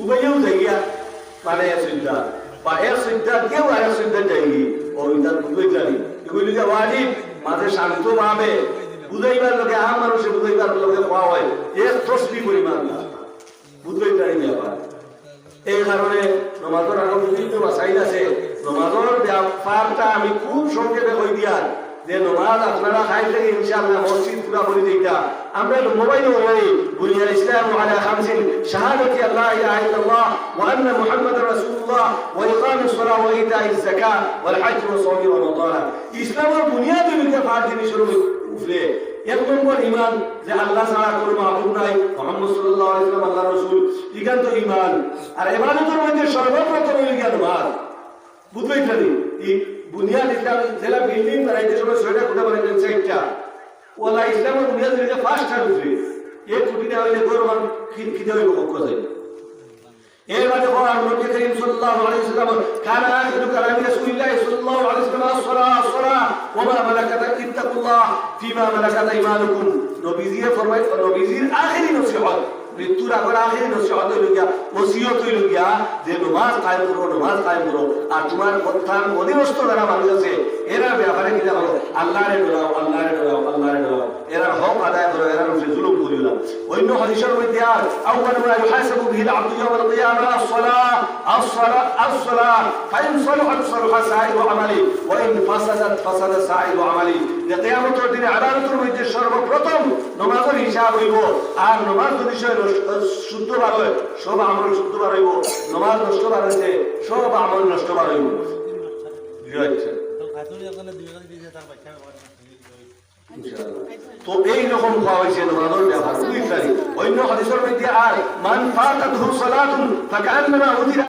উবাইও যাইয়া মানে সজ্জা বা এর সজ্জা কেউ আর সজ্জা যাইনি ওই তার বুঝাই জানি এগুলি যে ওয়াজিব মাঝে শান্ত ভাবে বুঝাইবার লোকে আম মানুষে বুঝাইবার লোকে পাওয়া হয় এক তসবি পরিমাণ না বুঝাই জানি ব্যাপার। এই কারণে নমাজের আরো বিভিন্ন মাসাইল আছে। নমাজের ব্যাপারটা আমি খুব সংক্ষেপে কই দিয়ার যে নমাজ আপনারা খাই থেকে ইনশাআল্লাহ মসজিদ পুরা করে দিইটা আমরা মোবাইলে হই বুনিয়াল ইসলাম আলা খামসিন শাহাদাতি আল্লাহ ইলাহা ইল্লাল্লাহ ওয়া আন্না মুহাম্মাদার রাসূলুল্লাহ ওয়া ইকামিস সালাহ ওয়া ইতাইজ যাকাত ওয়াল হজ ওয়া সাওম রমাদান। ইসলামের বুনিয়াদী ব্যাপার জিনিসের উপরে এক নম্বর ঈমান যে আল্লাহ ছাড়া কোনো মাবুদ নাই, মুহাম্মদ সাল্লাল্লাহু আলাইহি ওয়াসাল্লাম আল্লাহর রাসূল, ইকান্ত ঈমান। আর ইবাদতের মধ্যে সর্বপ্রথম হইল গিয়া নামাজ। বুঝলেন না? এই বুনিয়াদ ইসলাম জেলা বিল্ডিং বানাইতে সময় ছয়টা কোঠা বানাইতেন, চারটা ওলা ইসলামের বুনিয়াদ হইলে পাঁচটা রুফে এই খুঁটিটা হইলে গরমান খিদে হইব পক্ষ যায়। এর মাঝে কোরআন নবী করিম সাল্লাল্লাহু আলাইহি ওয়াসাল্লাম কানা আখিরু কালামি রাসূলিল্লাহ সাল্লাল্লাহু আলাইহি ওয়াসাল্লাম as-salah ওয়া মা মালাকাত ইত্তাকুল্লাহ ফিমা মালাকাত ঈমানুকুম। নবীজির ফরমায় নবীজির আখিরি নসিহত মৃত্যুর আগের আখিরি নসিহত হইল গিয়া ওসিয়ত হইল গিয়া যে নামাজ কায়েম করো, নামাজ কায়েম করো। আর তোমার প্রধান অধীনস্থ যারা মানুষ আছে এরা ব্যাপারে কি দেখো আল্লাহরে ডরাও, আল্লাহরে ডরাও, আল্লাহরে ডরাও, এরা হক আদায় করো, এরা উপরে জুলুম করিও না। অন্য হাদিসের মধ্যে আর আউয়ালু মা ইউহাসাবু বিহিল আবদু ইয়াওমাল কিয়ামা as-salah ফাইন সালাহাত সালাহা সাইরু আমালি ওয়া ইন ফাসাদাত ফাসাদা সাইরু আমালি। যে কিয়ামতের দিনে আদালতের মধ্যে সর্বপ্রথম নামাজের হিসাব হইব। আর নামাজ যদি শুদ্ধবার হয় সব আমল শুদ্ধবার হইব, নামাজ নষ্টবার হইছে সব আমল নষ্টবার হইব। তো এই রকম পাওয়া হয়েছে নামাজের ব্যাপার। অন্য হাদিসের মধ্যে আর মান ফাতাতহু সালাতুন ফাকান্নামা উদিরা